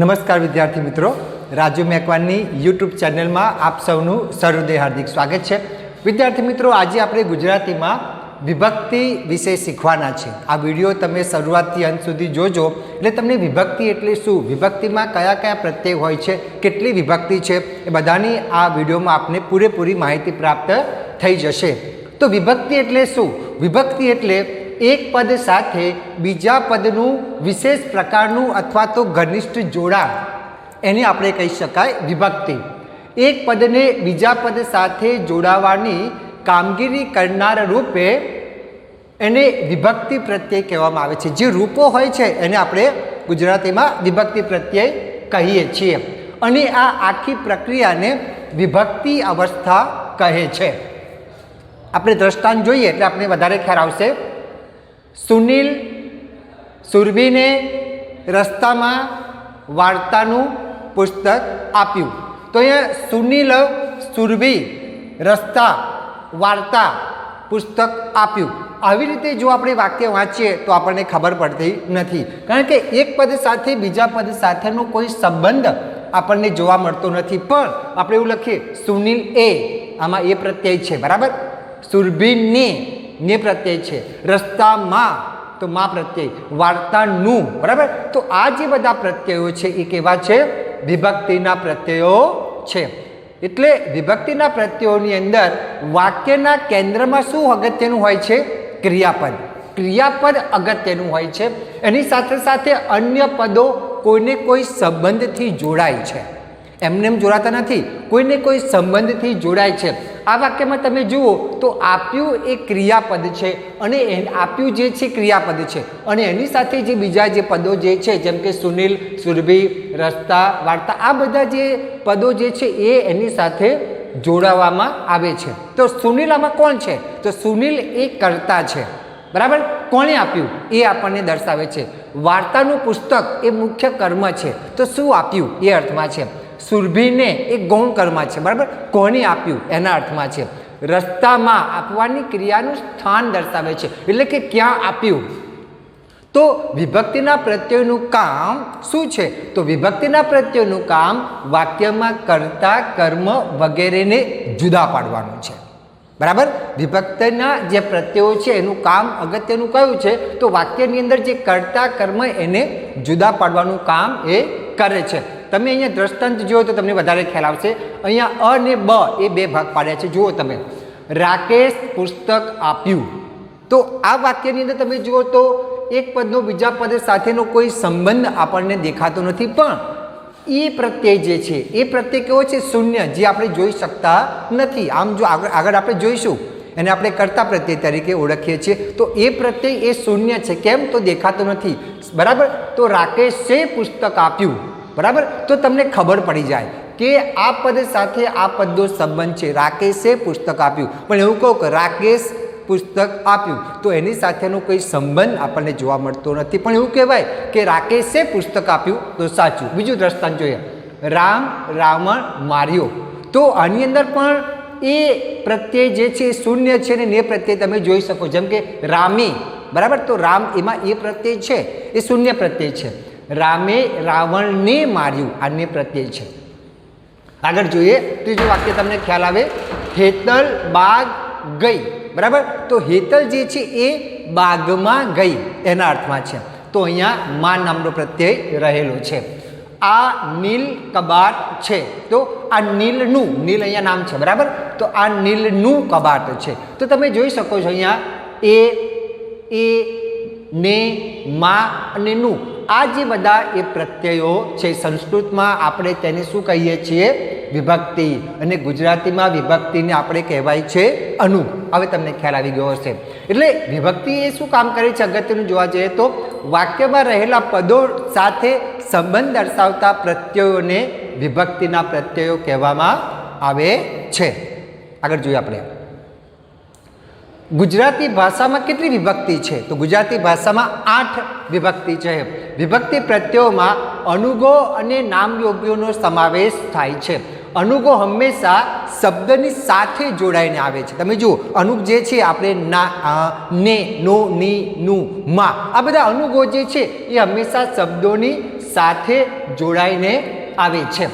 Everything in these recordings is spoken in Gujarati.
નમસ્કાર વિદ્યાર્થી મિત્રો, રાજુ મેકવાનની યુટ્યુબ ચેનલમાં આપ સૌનું સહૃદય હાર્દિક સ્વાગત છે। વિદ્યાર્થી મિત્રો, આજે આપણે ગુજરાતીમાં વિભક્તિ વિશે શીખવાના છે। આ વિડીયો તમે શરૂઆતથી અંત સુધી જોજો એટલે તમને વિભક્તિ એટલે શું, વિભક્તિમાં કયા કયા પ્રત્યય હોય છે, કેટલી વિભક્તિ છે, એ બધાની આ વિડીયોમાં આપને પૂરેપૂરી માહિતી પ્રાપ્ત થઈ જશે। તો વિભક્તિ એટલે શું? વિભક્તિ એટલે એક પદ સાથે બીજા પદનું વિશેષ પ્રકારનું અથવા તો ઘનિષ્ઠ જોડાણ, એને આપણે કહી શકાય વિભક્તિ। એક પદને બીજા પદ સાથે જોડાવાની કામગીરી કરનાર રૂપે એને વિભક્તિ પ્રત્યય કહેવામાં આવે છે। જે રૂપો હોય છે એને આપણે ગુજરાતીમાં વિભક્તિ પ્રત્યય કહીએ છીએ અને આ આખી પ્રક્રિયાને વિભક્તિ અવસ્થા કહે છે। આપણે દ્રષ્ટાંત જોઈએ એટલે આપણે વધારે ખ્યાલ આવશે। સુનિલ સુરભીને રસ્તામાં વાર્તાનું પુસ્તક આપ્યું। તો અહીંયા સુનિલ સુરભી રસ્તા વાર્તા પુસ્તક આપ્યું, આવી રીતે જો આપણે વાક્ય વાંચીએ તો આપણને ખબર પડતી નથી, કારણ કે એક પદ સાથે બીજા પદ સાથેનો કોઈ સંબંધ આપણને જોવા મળતો નથી। પણ આપણે એવું લખીએ સુનિલ એ, આમાં એ પ્રત્યય છે, બરાબર। સુરભીને ને પ્રત્યય છે, રસ્તામાં તો માં પ્રત્યય, વાર્તાનું, બરાબર। તો આ જે બધા પ્રત્યયો છે એ કેવા છે? વિભક્તિના પ્રત્યયો છે। એટલે વિભક્તિના પ્રત્યયોની અંદર વાક્યના કેન્દ્રમાં શું અગત્યનું હોય છે? ક્રિયાપદ। ક્રિયાપદ અગત્યનું હોય છે, એની સાથે સાથે અન્ય પદો કોઈને કોઈ સંબંધથી જોડાય છે, એમને એમ જોડાતા નથી, કોઈને કોઈ સંબંધથી જોડાય છે। આ વાક્યમાં તમે જુઓ તો આપ્યું એ ક્રિયાપદ છે અને આપ્યું જે છે ક્રિયાપદ છે અને એની સાથે જે બીજા જે પદો જે છે જેમ કે સુનિલ સુરભી રસ્તા વાર્તા, આ બધા જે પદો જે છે એ એની સાથે જોડાવામાં આવે છે। તો સુનિલ આમાં કોણ છે? તો સુનિલ એ કર્તા છે, બરાબર। કોણે આપ્યું એ આપણને દર્શાવે છે। વાર્તાનું પુસ્તક એ મુખ્ય કર્મ છે, તો શું આપ્યું એ અર્થમાં છે। સુરભીને એ ગૌણ કર્મ છે, બરાબર, કોને આપ્યું એના અર્થમાં છે। રસ્તામાં આપવાની ક્રિયાનું સ્થાન દર્શાવે છે, એટલે કે ક્યાં આપ્યું। તો વિભક્તિના પ્રત્યયનું કામ શું છે? તો વિભક્તિના પ્રત્યયનું કામ વાક્યમાં કર્તા કર્મ વગેરેને જુદા પાડવાનું છે, બરાબર। વિભક્તિના જે પ્રત્યયો છે એનું કામ અગત્યનું કયું છે? તો વાક્યની અંદર જે કર્તા કર્મ એને જુદા પાડવાનું કામ એ કરે છે। તમે અહીંયા દ્રષ્ટાંત જુઓ તો તમને વધારે ખ્યાલ આવશે। અહીંયા અ ને બ એ બે ભાગ પાડ્યા છે, જુઓ તમે। રાકેશ પુસ્તક આપ્યું, તો આ વાક્યની અંદર તમે જુઓ તો એક પદનો બીજા પદ સાથેનો કોઈ સંબંધ આપણને દેખાતો નથી, પણ એ પ્રત્યય જે છે એ પ્રત્યય કેવો છે? શૂન્ય, જે આપણે જોઈ શકતા નથી। આમ જો આગળ આપણે જોઈશું એને આપણે કર્તા પ્રત્યય તરીકે ઓળખીએ છીએ, તો એ પ્રત્યય એ શૂન્ય છે, કેમ? તો દેખાતો નથી, બરાબર। તો રાકેશે પુસ્તક આપ્યું, બરાબર, તો તમને ખબર પડી જાય કે આ પદ સાથે આ પદનો સંબંધ છે। રાકેશે પુસ્તક આપ્યું, પણ એવું કહું કે રાકેશ પુસ્તક આપ્યું તો એની સાથેનો કોઈ સંબંધ આપણને જોવા મળતો નથી, પણ એવું કહેવાય કે રાકેશે પુસ્તક આપ્યું તો સાચું। બીજું દ્રષ્ટાંત જોઈએ। રામ રાવણ માર્યો, તો આની અંદર પણ એ પ્રત્યય જે છે એ શૂન્ય છે ને એ પ્રત્યય તમે જોઈ શકો, જેમ કે રામી, બરાબર, તો રામ એમાં એ પ્રત્યય છે એ શૂન્ય પ્રત્યય છે। રામે રાવણને માર્યું, આને પ્રત્યય છે। આગળ જોઈએ, ત્રીજું વાક્ય તમને ખ્યાલ આવે। હેતલ બાગ ગઈ, બરાબર, તો હેતલ જે છે એ બાગમાં ગઈ એના અર્થમાં છે, તો અહીંયા માં નામનો પ્રત્યય રહેલો છે। આ નીલ કબાટ છે, તો આ નીલનું, નીલ અહીંયા નામ છે, બરાબર, તો આ નીલનું કબાટ છે। તો તમે જોઈ શકો છો અહીંયા એ ને માં અને નું, આ જે બધા એ પ્રત્યયો છે, સંસ્કૃતમાં આપણે તેને શું કહીએ છીએ? વિભક્તિ, અને ગુજરાતીમાં વિભક્તિને આપણે કહેવાય છે અનુ। હવે તમને ખ્યાલ આવી ગયો હશે। એટલે વિભક્તિ એ શું કામ કરે છે અગત્યનું જોવા જઈએ તો વાક્યમાં રહેલા પદો સાથે સંબંધ દર્શાવતા પ્રત્યયોને વિભક્તિના પ્રત્યયો કહેવામાં આવે છે। આગળ જોઈએ આપણે ગુજરાતી ભાષામાં કેટલી વિભક્તિ છે? તો ગુજરાતી ભાષામાં 8 વિભક્તિ છે। વિભક્તિ પ્રત્યયોમાં અનુગો અને નામયોગ્યોનો સમાવેશ થાય છે। અનુગો હંમેશા શબ્દની સાથે જોડાઈને આવે છે। તમે જુઓ અનુગ જે છે આપણે ના, ને, નો, ની, નું, માં, આ બધા અનુગો જે છે એ હંમેશા શબ્દોની સાથે જોડાઈને આવે છે.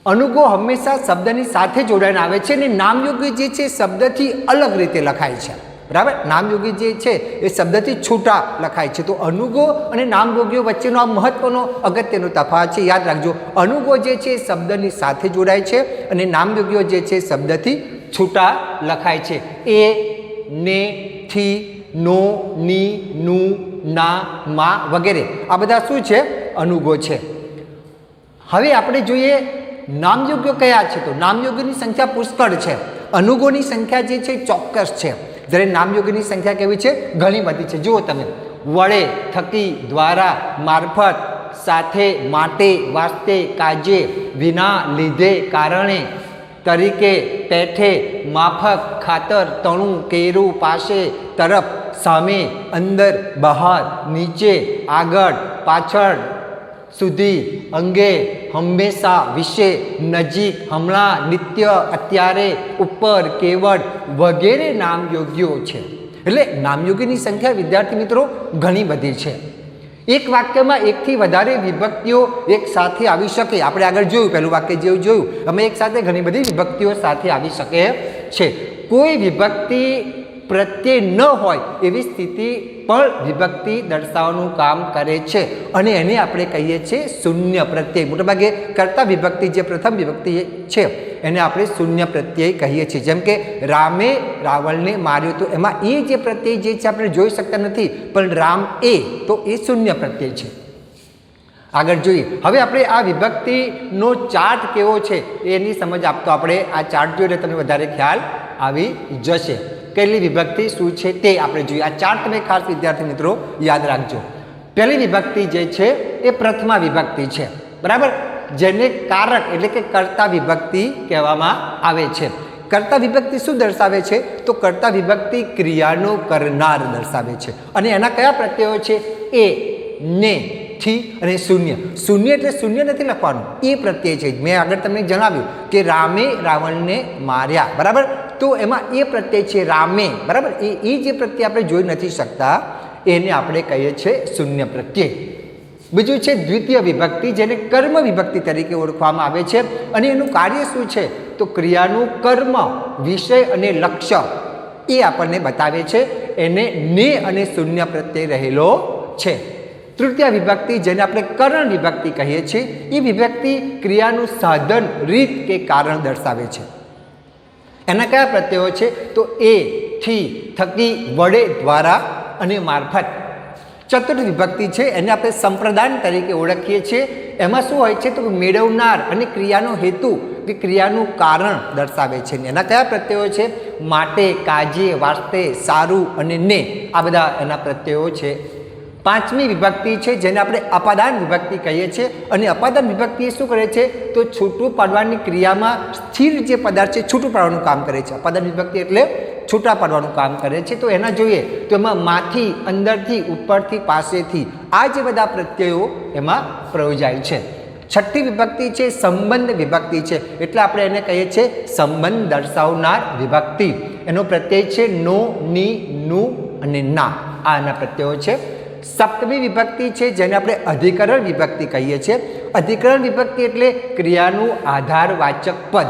અનુગો હંમેશા શબ્દની સાથે જોડાઈને આવે છે અને નામયોગી જે છે શબ્દથી અલગ રીતે લખાય છે. બરાબર, નામયોગી જે છે એ શબ્દથી છૂટા લખાય છે. તો અનુગો અને નામયોગીઓ વચ્ચેનો આ મહત્વનો અગત્યનો તફાવત છે, યાદ રાખજો. અનુગો જે છે એ શબ્દની સાથે જોડાય છે અને નામયોગીઓ જે છે શબ્દથી છૂટા લખાય છે. એ, ને, થી, નો, ની, નું, ના, માં વગેરે આ બધા શું છે? અનુગો છે. હવે આપણે જોઈએ નામયોગ્યો કયા છે. તો નામયોગીની સંખ્યા પુષ્કળ છે, અનુગોની સંખ્યા જે છે ચોક્કસ છે. જ્યારે નામયોગીની સંખ્યા કેવી છે? ઘણી બધી છે. જુઓ તમે, વડે, થકી, દ્વારા, મારફત, સાથે, માટે, વાસ્તે, કાજે, વિના, લીધે, કારણે, તરીકે, પેઠે, માફક, ખાતર, તણું, કેરું, પાસે, તરફ, સામે, અંદર, બહાર, નીચે, આગળ, પાછળ, સુધી, અંગે, હંમેશા, વિશે, નજીક, હમણાં, નિત્ય, અત્યારે, ઉપર, કેવળ વગેરે નામયોગ્યો છે. એટલે નામયોગીની સંખ્યા વિદ્યાર્થી મિત્રો ઘણી બધી છે. એક વાક્યમાં એકથી વધારે વિભક્તિઓ એક સાથે આવી શકે. આપણે આગળ જોયું, પહેલું વાક્ય જેવું જોયું, અમે એક સાથે ઘણી બધી વિભક્તિઓ સાથે આવી શકે છે. કોઈ વિભક્તિ પ્રત્યય ન હોય એવી સ્થિતિ પણ વિભક્તિ દર્શાવવાનું કામ કરે છે અને એને આપણે કહીએ છીએ શૂન્ય પ્રત્યય. મોટાભાગે કર્તા વિભક્તિ જે પ્રથમ વિભક્તિ છે એને આપણે શૂન્ય પ્રત્યય કહીએ છીએ. જેમ કે રામે રાવણને માર્યો, તો એમાં એ જે પ્રત્યય જે છે આપણે જોઈ શકતા નથી, પણ રામ એ, તો એ શૂન્ય પ્રત્યય છે. આગળ જોઈએ. હવે આપણે આ વિભક્તિનો ચાર્ટ કેવો છે એની સમજ આપતો આપણે આ ચાર્ટ જોઈએ તમને વધારે ખ્યાલ આવી જશે. કેટલી વિભક્તિ શું છે તે આપણે જોઈએ. આ ચાર્ટ તમે ખાસ વિદ્યાર્થી મિત્રો યાદ રાખજો. પહેલી વિભક્તિ જે છે એ પ્રથમા વિભક્તિ છે. બરાબર, જેને કારક એટલે કે કર્તા વિભક્તિ કહેવામાં આવે છે. કર્તા વિભક્તિ શું દર્શાવે છે? તો કર્તા વિભક્તિ ક્રિયાનો કરનાર દર્શાવે છે અને એના કયા પ્રત્યયો છે? એ, ને, થી અને શૂન્ય. શૂન્ય એટલે શૂન્ય નથી લખવાનું, એ પ્રત્યય છે. મેં આગળ તમને જણાવ્યું કે રામે રાવણને માર્યા, બરાબર, તો એમાં એ પ્રત્યય છે રામે, બરાબર. એ જે પ્રત્યય આપણે જોઈ નથી શકતા એને આપણે કહીએ છીએ શૂન્ય પ્રત્યય. બીજું છે દ્વિતીય વિભક્તિ, જેને કર્મ વિભક્તિ તરીકે ઓળખવામાં આવે છે અને એનું કાર્ય શું છે? તો ક્રિયાનું કર્મ, વિષય અને લક્ષ્ય એ આપણને બતાવે છે. એને ને અને શૂન્ય પ્રત્યય રહેલો છે. તૃતીય વિભક્તિ, જેને આપણે કરણ વિભક્તિ કહીએ છીએ, એ વિભક્તિ ક્રિયાનું સાધન, રીત કે કારણ દર્શાવે છે. એના કયા પ્રત્યયો છે? તો એ, થી, થકી, વડે, દ્વારા અને મારફત. ચતુર્થ વિભક્તિ છે એને આપણે સંપ્રદાન તરીકે ઓળખીએ છીએ. એમાં શું હોય છે? તો મેળવનાર અને ક્રિયાનો હેતુ કે ક્રિયાનું કારણ દર્શાવે છે. એના કયા પ્રત્યયો છે? માટે, કાજે, વાસ્તે, સારું અને ને, આ બધા એના પ્રત્યયો છે. પાંચમી વિભક્તિ છે જેને આપણે અપાદાન વિભક્તિ કહીએ છીએ અને અપાદાન વિભક્તિ શું કરે છે? તો છૂટું પાડવાની ક્રિયામાં સ્થિર જે પદાર્થ છે છૂટું પાડવાનું કામ કરે છે. અપાદાન વિભક્તિ એટલે છૂટા પાડવાનું કામ કરે છે. તો એના જોઈએ તો એમાં માંથી, અંદરથી, ઉપરથી, પાસેથી આ જે બધા પ્રત્યયો એમાં પ્રયોજાય છે. છઠ્ઠી વિભક્તિ છે સંબંધ વિભક્તિ છે, એટલે આપણે એને કહીએ છીએ સંબંધ દર્શાવનાર વિભક્તિ. એનો પ્રત્યય છે નો, ની, નું અને ના, આ એના પ્રત્યયો છે. સપ્તમી વિભક્તિ છે જેને આપણે અધિકરણ વિભક્તિ કહીએ છીએ. અધિકરણ વિભક્તિ એટલે ક્રિયાનું આધારવાચક પદ,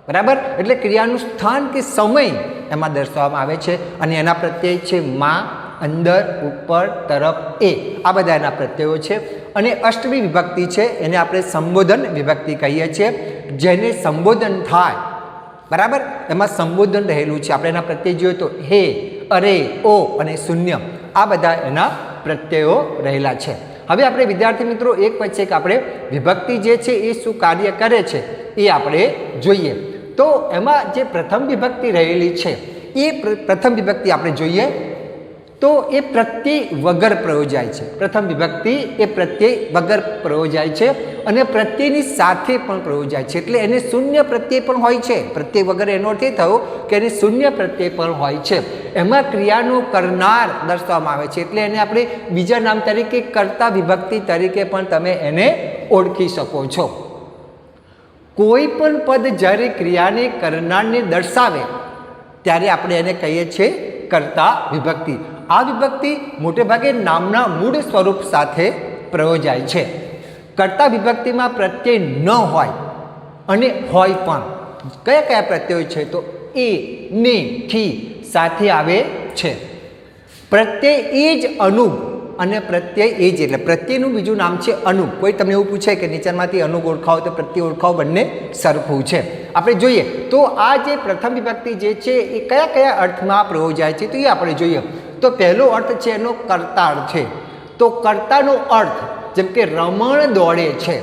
બરાબર, એટલે ક્રિયાનું સ્થાન કે સમય એમાં દર્શાવવામાં આવે છે અને એના પ્રત્યય છે માં, અંદર, ઉપર, તરફ, એ, આ બધા એના પ્રત્યયો છે. અને અષ્ટમી વિભક્તિ છે એને આપણે સંબોધન વિભક્તિ કહીએ છીએ, જેને સંબોધન થાય, બરાબર, એમાં સંબોધન રહેલું છે. આપણે એના પ્રત્યય જોઈએ તો હે, અરે, ઓ અને શૂન્ય, આ બધા એના પ્રત્યયો રહેલા છે. હવે આપણે વિદ્યાર્થી મિત્રો એક પછી એક આપણે વિભક્તિ જે છે એ શું કાર્ય કરે છે એ આપણે જોઈએ. તો એમાં જે પ્રથમ વિભક્તિ રહેલી છે એ પ્રથમ વિભક્તિ આપણે જોઈએ તો એ પ્રત્યય વગર પ્રયોજાય છે. પ્રથમ વિભક્તિ એ પ્રત્યય વગર પ્રયોજાય છે અને પ્રત્યયની સાથે પણ પ્રયોજાય છે, એટલે એને શૂન્ય પ્રત્યય પણ હોય છે. પ્રત્યય વગર એનો અર્થ એ થયો કે એને શૂન્ય પ્રત્યય પણ હોય છે. એમાં ક્રિયાનું કરનાર દર્શાવવામાં આવે છે, એટલે એને આપણે બીજા નામ તરીકે કર્તા વિભક્તિ તરીકે પણ તમે એને ઓળખી શકો છો. કોઈ પણ પદ જ્યારે ક્રિયાને કરનારને દર્શાવે ત્યારે આપણે એને કહીએ છીએ કર્તા વિભક્તિ. આ વિભક્તિ મોટે ભાગે નામના મૂળ સ્વરૂપ સાથે પ્રયોજાય છે. કર્તા વિભક્તિમાં પ્રત્યય ન હોય અને હોય પણ કયા કયા પ્રત્યયો છે? તો એ, ને, થી સાથે આવે છે. પ્રત્યય એ જ અનુગ અને પ્રત્યય એ જ એટલે પ્રત્યયનું બીજું નામ છે અનુગ. કોઈ તમને એવું પૂછે કે નીચેમાંથી અનુગ ઓળખાવો તો પ્રત્યય ઓળખાવો, બંને સરખું છે. આપણે જોઈએ તો આ જે પ્રથમ વિભક્તિ જે છે એ કયા કયા અર્થમાં પ્રયોજાય છે તો એ આપણે જોઈએ. તો પહેલો અર્થ છે એનો કર્તા છે. તો કર્તાનો અર્થ જેમ કે રમણ દોડે છે,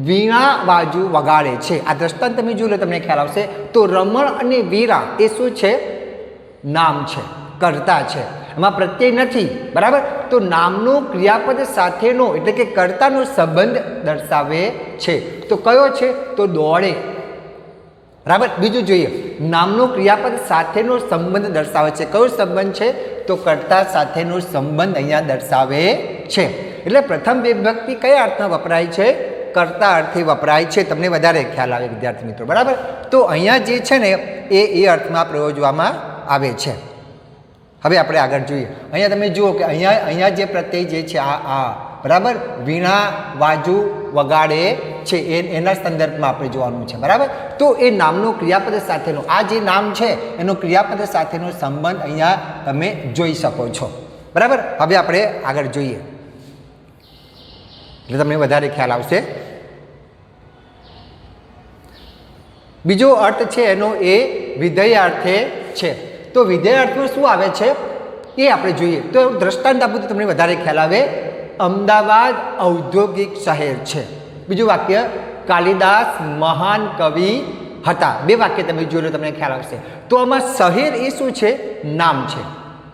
વીણા બાજુ વગાડે છે. આ દ્રષ્ટાંત તમે જોઈ લો તમને ખ્યાલ આવશે. તો રમણ અને વીણા એ શું છે? નામ છે, કર્તા છે, એમાં પ્રત્યય નથી. બરાબર. તો નામનો ક્રિયાપદ સાથેનો એટલે કે કર્તાનો સંબંધ દર્શાવે છે. તો કયો છે? તો દોડે. બરાબર. બીજું જોઈએ, નામનો ક્રિયાપદ સાથેનો સંબંધ દર્શાવે છે. કયો સંબંધ છે? તો કર્તા સાથેનો સંબંધ અહીંયા દર્શાવે છે. એટલે પ્રથમ વિભક્તિ કયા અર્થમાં વપરાય છે? કર્તા અર્થે વપરાય છે. તમને વધારે ખ્યાલ આવે વિદ્યાર્થી મિત્રો. બરાબર. તો અહીંયા જે છે ને એ અર્થમાં પ્રયોજવામાં આવે છે. હવે આપણે આગળ જોઈએ. અહીંયા તમે જુઓ કે અહીંયા જે પ્રત્યય જે છે આ બરાબર વીણા બાજુ વગાડે છે એના સંદર્ભમાં આપણે જોવાનું છે. બરાબર. તો એ નામનો ક્રિયાપદ સાથેનો આ જે નામ છે એનો ક્રિયાપદ સાથેનો સંબંધ અહીંયા તમે જોઈ શકો છો. બરાબર. હવે આપણે આગળ જોઈએ એટલે તમને વધારે ખ્યાલ આવશે. બીજો અર્થ છે એનો એ વિધેય અર્થે છે. તો વિધેય અર્થમાં શું આવે છે એ આપણે જોઈએ. તો દ્રષ્ટાંત આપું તો તમને વધારે ખ્યાલ આવે. અમદાવાદ ઔદ્યોગિક શહેર છે. બીજું વાક્ય, કાલિદાસ મહાન કવિ હતા. બે વાક્ય તમે જોઈ લો તમને ખ્યાલ આવશે. તો આમાં શહેર એ શું છે? નામ છે.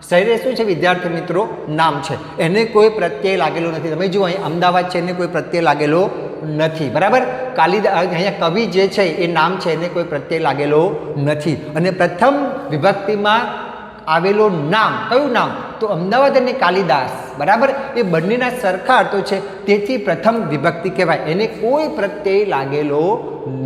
શહેર એ શું છે વિદ્યાર્થી મિત્રો? નામ છે. એને કોઈ પ્રત્યય લાગેલો નથી. તમે જુઓ અહીં અમદાવાદ છે એને કોઈ પ્રત્યય લાગેલો નથી. બરાબર. કાલિદાસ અહીંયા કવિ જે છે એ નામ છે એને કોઈ પ્રત્યય લાગેલો નથી. અને પ્રથમ વિભક્તિમાં આવેલો નામ કયું નામ? તો અમદાવાદ અને કાલિદાસ. બરાબર. એ બંનેના સરખા અર્થો છે. તેથી પ્રથમ વિભક્તિ કહેવાય. એને કોઈ પ્રત્યય લાગેલો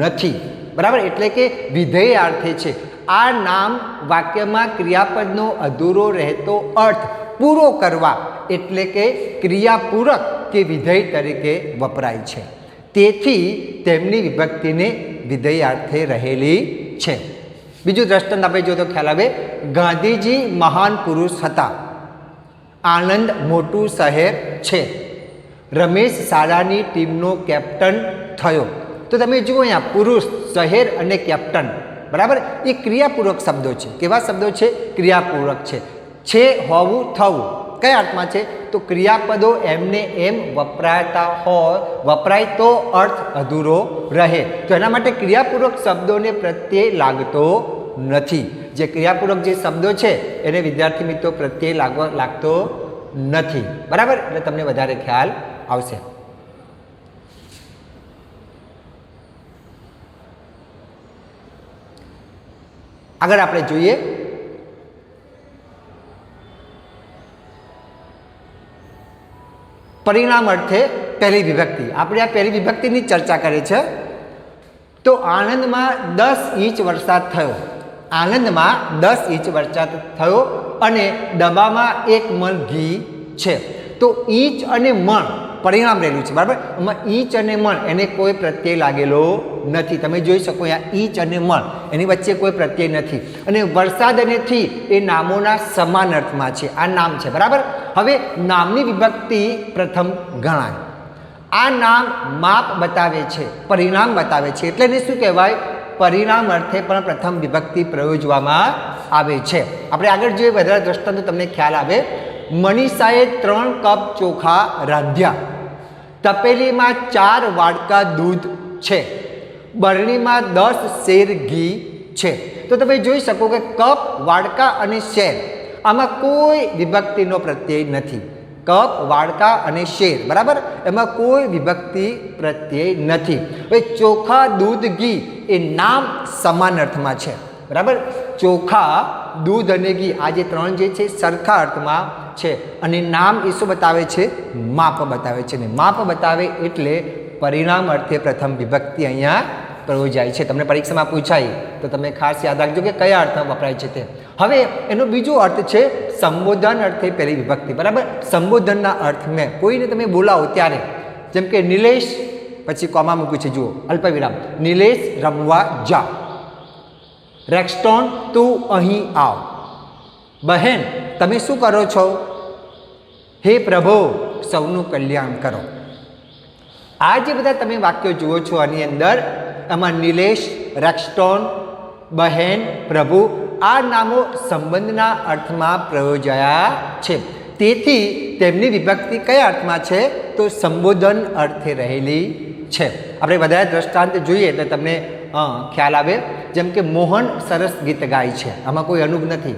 નથી. બરાબર. એટલે કે વિધેય અર્થે છે. આ નામ વાક્યમાં ક્રિયાપદનો અધૂરો રહેતો અર્થ પૂરો કરવા એટલે કે ક્રિયાપૂરક કે વિધેય તરીકે વપરાય છે. તેથી તેમની વિભક્તિને વિધેય અર્થે રહેલી છે. બીજું દ્રષ્ટાંત આપણે જો તો ખ્યાલ આવે. ગાંધીજી મહાન પુરુષ હતા. આણંદ મોટું શહેર છે. રમેશ શાળાની ટીમનો કેપ્ટન થયો. તો તમે જુઓ અહીંયા પુરુષ, શહેર અને કેપ્ટન. બરાબર. એ ક્રિયાપૂર્વક શબ્દો છે. કેવા શબ્દો છે? ક્રિયાપૂર્વક છે. હોવું, થવું કયા અર્થમાં છે? તો ક્રિયાપદો એમને એમ વપરાય તો અર્થ અધૂરો રહે. તો એના માટે ક્રિયાપૂર્વક શબ્દોને પ્રત્યય લાગતો નથી. જે ક્રિયાપૂર્વક જે શબ્દો છે એને વિદ્યાર્થી મિત્રો પ્રત્યય લાગતો નથી. બરાબર. એટલે તમને વધારે ખ્યાલ આવશે. આગળ આપણે જોઈએ પરિણામ અર્થે પહેલી વિભક્તિ. આપણે આ પહેલી વિભક્તિની ચર્ચા કરી છે. તો આણંદમાં 10 ઇંચ વરસાદ થયો. આણંદમાં 10 ઇંચ વરસાદ થયો અને ડબ્બામાં 1 મણ ઘી છે. તો ઇંચ અને મણ પરિણામ રહેલું છે. બરાબર. એમાં ઇંચ અને મણ એને કોઈ પ્રત્યય લાગેલો નથી. તમે જોઈ શકો અહીંયા ઇંચ અને મણ એની વચ્ચે કોઈ પ્રત્યય નથી. અને વરસાદ અને થી એ નામોના સમાન અર્થમાં છે. આ નામ છે. બરાબર. હવે નામની વિભક્તિ પ્રથમ ગણાય. આ નામ માપ બતાવે છે, પરિણામ બતાવે છે. એટલે એને શું કહેવાય? પરિણામ અર્થે પણ પ્રથમ વિભક્તિ પ્રયોજવામાં આવે છે. આપણે આગળ જોઈએ વધારે દ્રષ્ટાંતો તમને ખ્યાલ આવે. મનીષાએ 3 કપ ચોખા રાંધ્યા. તપેલીમાં 4 વાડકા દૂધ છે. બરણીમાં 10 શેર ઘી છે. તો તમે જોઈ શકો કે કપ, વાડકા અને શેર આમાં કોઈ વિભક્તિનો પ્રત્યય નથી. કપ, વાડકા અને શેર. બરાબર. એમાં કોઈ વિભક્તિ પ્રત્યય નથી. હવે ચોખા, દૂધ, ઘી એ નામ સમાન અર્થમાં છે. બરાબર. ચોખા, દૂધ અને ઘી આ જે 3 જે છે સરખા અર્થમાં છે. અને નામ એ શું બતાવે છે? માપ બતાવે છે. ને માપ બતાવે એટલે પરિણામ અર્થે પ્રથમ વિભક્તિ અહીંયા પ્રયોજાય છે. તમને પરીક્ષામાં પૂછાય તો તમે ખાસ યાદ રાખજો કે કયા અર્થમાં વપરાય છે તે. હવે એનો બીજો અર્થ છે સંબોધન અર્થે પહેલી વિભક્તિ, બરાબર. સંબોધનના અર્થમાં કોઈને તમે બોલાવો ત્યારે, જેમ કે નિલેશ, પછી કોમા મૂક્યું છે, જુઓ અલ્પવિરામ, નિલેશ રમવા જા. રેક્સ્ટોન તું અહીં આવ. બહેન તમે શું કરો છો? હે પ્રભુ સૌનું કલ્યાણ કરો. આ જે બધા તમે વાક્યો જુઓ છો આની અંદર, આમાં નિલેશ, રેક્સ્ટોન, બહેન, પ્રભુ આ નામો સંબંધના અર્થમાં પ્રયોજાયા છે. તેથી તેમની વિભક્તિ કયા અર્થમાં છે? તો સંબોધન અર્થે રહેલી છે. આપણે વધારે દ્રષ્ટાંત જોઈએ એટલે તમને ખ્યાલ આવે. જેમ કે મોહન સરસ ગીત ગાય છે, આમાં કોઈ અનુગ નથી,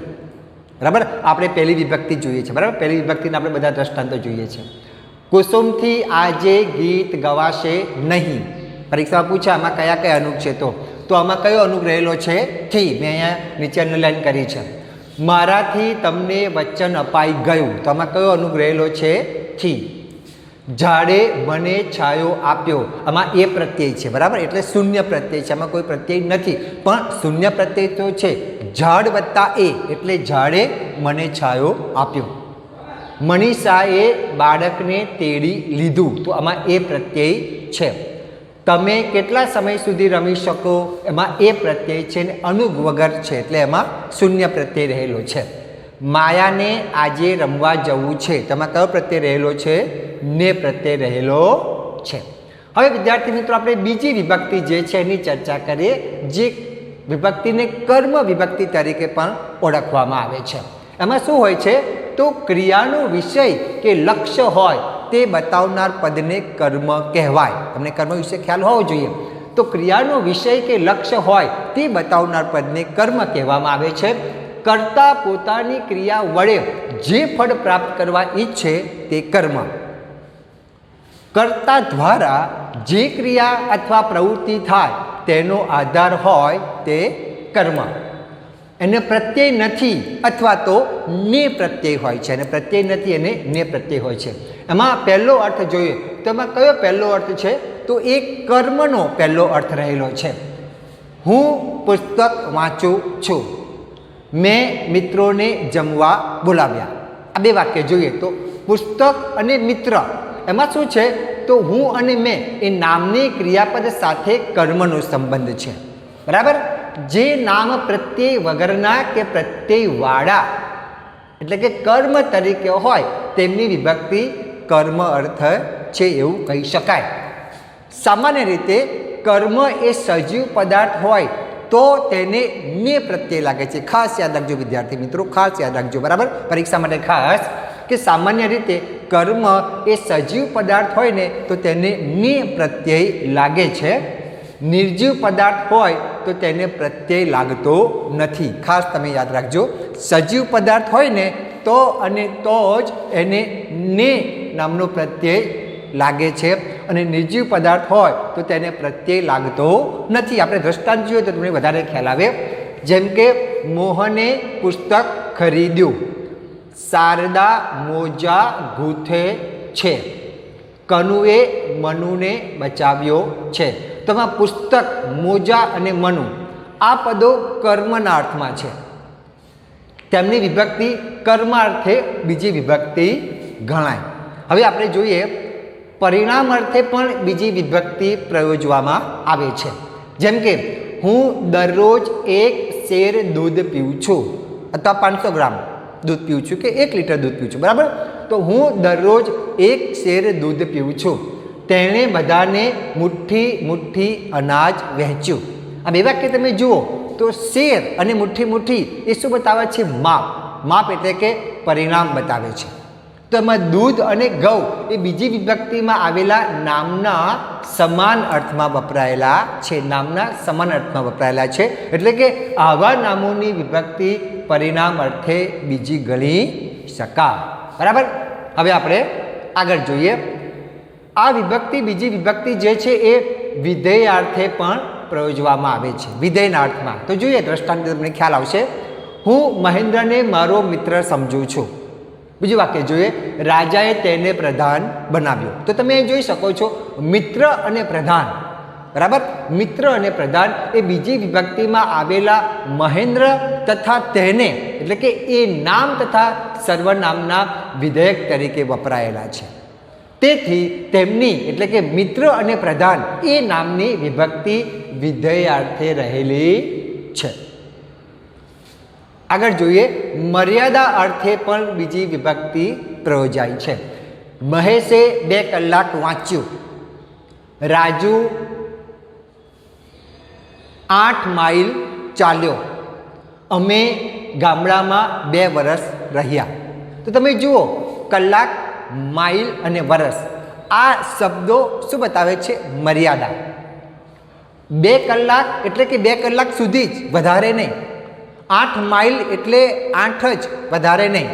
બરાબર. આપણે પહેલી વિભક્તિ જોઈએ છે, બરાબર. પહેલી વિભક્તિના આપણે બધા દ્રષ્ટાંતો જોઈએ છે. કુસુમથી આજે ગીત ગવાશે નહીં. પરીક્ષામાં પૂછે આમાં કયા કયા અનુગ છે, તો આમાં કયો અનુગ રહેલો છે? થી. મેં અહીંયા નીચે અંડરલાઈન કરી છે. મારાથી તમને વચન અપાઈ ગયું, તો આમાં કયો અનુગ રહેલો છે? થી. ઝાડે મને છાયો આપ્યો, આમાં એ પ્રત્યય છે, બરાબર. એટલે શૂન્ય પ્રત્યય છે, આમાં કોઈ પ્રત્યય નથી, પણ શૂન્ય પ્રત્યય તો છે. ઝાડ વત્તા એ એટલે ઝાડે મને છાયો આપ્યો. મનીષાએ બાળકને તેડી લીધું, તો આમાં એ પ્રત્યય છે. તમે કેટલા સમય સુધી રમી શકો, એમાં એ પ્રત્યય છે ને અનુગ વગર છે એટલે એમાં શૂન્ય પ્રત્યય રહેલો છે. માયાને આજે રમવા જવું છે, તેમાં કયો પ્રત્યય રહેલો છે? ને પ્રત્યય રહેલો છે. હવે વિદ્યાર્થી મિત્રો આપણે બીજી વિભક્તિ જે છે એની ચર્ચા કરીએ, જે વિભક્તિને કર્મ વિભક્તિ તરીકે પણ ઓળખવામાં આવે છે. એમાં શું હોય છે? તો ક્રિયાનો વિષય કે લક્ષ્ય હોય તે બતાવનાર પદને કર્મ કહેવાય. તમને કર્મ વિશે ખ્યાલ હોવો જોઈએ. તો ક્રિયાનો વિષય કે લક્ષ્ય હોય તે બતાવનાર પદને કર્મ કહેવામાં આવે છે. કર્તા પોતાની ક્રિયા વડે જે ફળ પ્રાપ્ત કરવા ઈચ્છે તે કર્મ. કર્તા દ્વારા જે ક્રિયા અથવા પ્રવૃત્તિ થાય તેનો આધાર હોય તે કર્મ. એને પ્રત્યય નથી અથવા તો ને પ્રત્યય હોય છે, અને પ્રત્યય નથી અને ને પ્રત્યય હોય છે. એમાં પહેલો અર્થ જોઈએ તો એમાં કયો પહેલો અર્થ છે? તો એ કર્મનો પહેલો અર્થ રહેલો છે. હું પુસ્તક વાંચું છું. મેં મિત્રોને જમવા બોલાવ્યા. આ બે વાક્ય જોઈએ તો પુસ્તક અને મિત્ર, એમાં શું છે? તો હું અને મેં એ નામની ક્રિયાપદ સાથે કર્મનો સંબંધ છે, બરાબર. જે નામ પ્રત્યય વગરના કે પ્રત્યયવાળા એટલે કે કર્મ તરીકે હોય તેમની વિભક્તિ કર્મ અર્થ છે એવું કહી શકાય. સામાન્ય રીતે કર્મ એ સજીવ પદાર્થ હોય તો તેને ને પ્રત્યય લાગે છે. ખાસ યાદ રાખજો વિદ્યાર્થી મિત્રો, ખાસ યાદ રાખજો, બરાબર. પરીક્ષા માટે ખાસ કે સામાન્ય રીતે કર્મ એ સજીવ પદાર્થ હોય ને તો તેને ને પ્રત્યય લાગે છે. નિર્જીવ પદાર્થ હોય તો તેને પ્રત્યય લાગતો નથી. ખાસ તમે યાદ રાખજો, સજીવ પદાર્થ હોય ને તો અને તો જ એને ને નામનો પ્રત્યય લાગે છે, અને નિર્જીવ પદાર્થ હોય તો તેને પ્રત્યય લાગતો નથી. આપણે દ્રષ્ટાંત જોઈએ તો તમને વધારે ખ્યાલ આવે. જેમ કે મોહને પુસ્તક ખરીદ્યું. શારદા મોજા ગૂંથે છે. કનુએ મનુને બચાવ્યો છે. તો આમાં પુસ્તક, મોજા અને મનુ આ પદો કર્મના અર્થમાં છે. તેમની વિભક્તિ કર્માર્થે બીજી વિભક્તિ ગણાય. હવે આપણે જોઈએ પરિણામ અર્થે પણ બીજી વિભક્તિ પ્રયોજવામાં આવે છે. જેમ કે હું દરરોજ 1 શેર દૂધ પીઉં છું, અથવા 500 ગ્રામ દૂધ પીઉં છું કે 1 લીટર દૂધ પીઉં છું, બરાબર. તો હું દરરોજ 1 શેર દૂધ પીઉં છું. તેણે બધાને મુઠ્ઠી મુઠ્ઠી અનાજ વહેંચ્યું. આ બે વાક્ય તમે જુઓ તો શેર અને મુઠ્ઠી મુઠ્ઠી એ શું બતાવે છે? માપ. માપ એટલે કે પરિણામ બતાવે છે. તો એમાં દૂધ અને ઘઉં એ બીજી વિભક્તિમાં આવેલા નામના સમાન અર્થમાં વપરાયેલા છે. નામના સમાન અર્થમાં વપરાયેલા છે, એટલે કે આવા નામોની વિભક્તિ પરિણામ અર્થે બીજી ગણી શકાય, બરાબર. હવે આપણે આગળ જોઈએ. આ વિભક્તિ બીજી વિભક્તિ જે છે એ વિધેય અર્થે પણ પ્રયોજવામાં આવે છે, વિધેયના અર્થમાં. તો જોઈએ દ્રષ્ટાંત તમને ખ્યાલ આવશે. હું મહેન્દ્રને મારો મિત્ર સમજું છું. બીજું વાક્ય જોઈએ, રાજાએ તેને પ્રધાન બનાવ્યો. તો તમે અહીં જોઈ શકો છો મિત્ર અને પ્રધાન, બરાબર. મિત્ર અને પ્રધાન એ બીજી વિભક્તિમાં આવેલા મહેન્દ્ર તથા તેને એટલે કે એ નામ તથા સર્વનામના વિધેયક તરીકે વપરાયેલા છે. તેથી તેમની એટલે કે મિત્ર અને પ્રધાન એ નામની વિભક્તિ વિધેયાર્થે રહેલી છે. આગળ જોઈએ, મર્યાદા અર્થે પણ બીજી વિભક્તિ પ્રયોજાય છે. મહેશે 2 કલાક વાંચ્યું. રાજુ 8 માઇલ ચાલ્યો. અમે ગામડામાં 2 વર્ષ રહ્યા. તો તમે જુઓ, કલાક, માઇલ અને વર્ષ આ શબ્દો શું બતાવે છે? મર્યાદા. 2 કલાક એટલે કે 2 કલાક સુધી જ, વધારે નહીં. 8 માઇલ એટલે 8 જ, વધારે નહીં.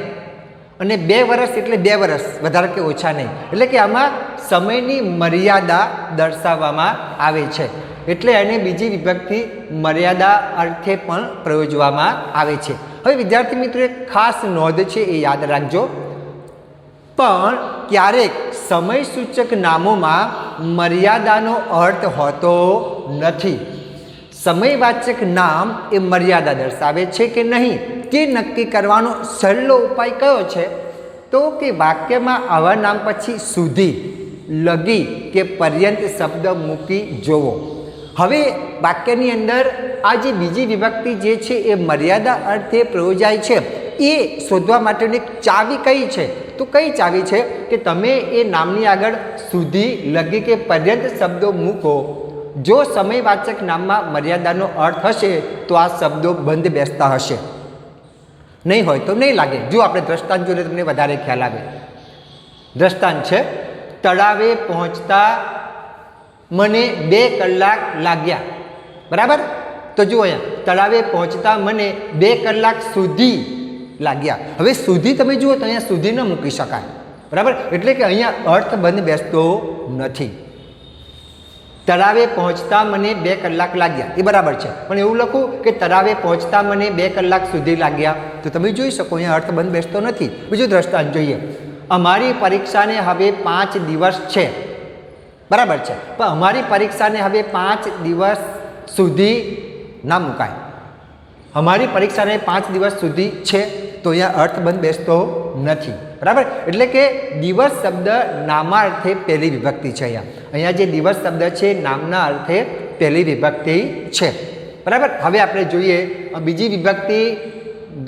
અને 2 વર્ષ એટલે 2 વર્ષ, વધારે કે ઓછા નહીં. એટલે કે આમાં સમયની મર્યાદા દર્શાવવામાં આવે છે. એટલે એને બીજી વિભક્તિ મર્યાદા અર્થે પણ પ્રયોજવામાં આવે છે. હવે વિદ્યાર્થી મિત્રો એક ખાસ નોંધ છે, એ યાદ રાખજો. પણ ક્યારેક સમય સૂચક નામોમાં મર્યાદાનો અર્થ હોતો નથી. સમયવાચક નામ એ મર્યાદા દર્શાવે છે કે નહીં તે નક્કી કરવાનો સહેલો ઉપાય કયો છે? તો કે વાક્યમાં આવા નામ પછી સુધી, લગી કે પર્યંત શબ્દ મૂકી જોવો. હવે વાક્યની અંદર આ જે બીજી વિભક્તિ જે છે એ મર્યાદા અર્થે પ્રયોજાય છે, એ શોધવા માટેની ચાવી કઈ છે? તો કઈ ચાવી છે કે તમે એ નામની આગળ સુધી, લગી કે પર્યંત શબ્દો મૂકો. જો સમયવાચક નામમાં મર્યાદાનો અર્થ હશે તો આ શબ્દો બંધ બેસતા હશે, નહીં હોય તો નહીં લાગે. જો આપણે દ્રષ્ટાંત જોઈએ તમને વધારે ખ્યાલ આવે. દ્રષ્ટાંત છે, તળાવે પહોંચતા મને 2 કલાક લાગ્યા. બરાબર? તો જુઓ અહીંયા, તળાવે પહોંચતા મને 2 કલાક સુધી લાગ્યા. હવે સુધી તમે જુઓ તો અહીંયા સુધી ન મૂકી શકાય. બરાબર? એટલે કે અહીંયા અર્થ બંધ બેસતો નથી. તળાવે પહોંચતા મને 2 કલાક લાગ્યા, એ બરાબર છે. પણ એવું લખું કે તળાવે પહોંચતા મને 2 કલાક સુધી લાગ્યા, તો તમે જોઈ શકો અહીંયા અર્થ બંધ બેસતો નથી. બીજું દ્રષ્ટાંત જોઈએ, અમારી પરીક્ષાને હવે 5 દિવસ છે. બરાબર છે, પણ અમારી પરીક્ષાને હવે 5 દિવસ સુધી ના મુકાય. અમારી પરીક્ષાને 5 દિવસ સુધી છે, તો અહીંયા અર્થ બંધ બેસતો નથી. બરાબર? એટલે કે દિવસ શબ્દ નામના અર્થે પહેલી વિભક્તિ છે. અહીંયા જે દિવસ શબ્દ છે નામના અર્થે પહેલી વિભક્તિ છે. બરાબર? હવે આપણે જોઈએ બીજી વિભક્તિ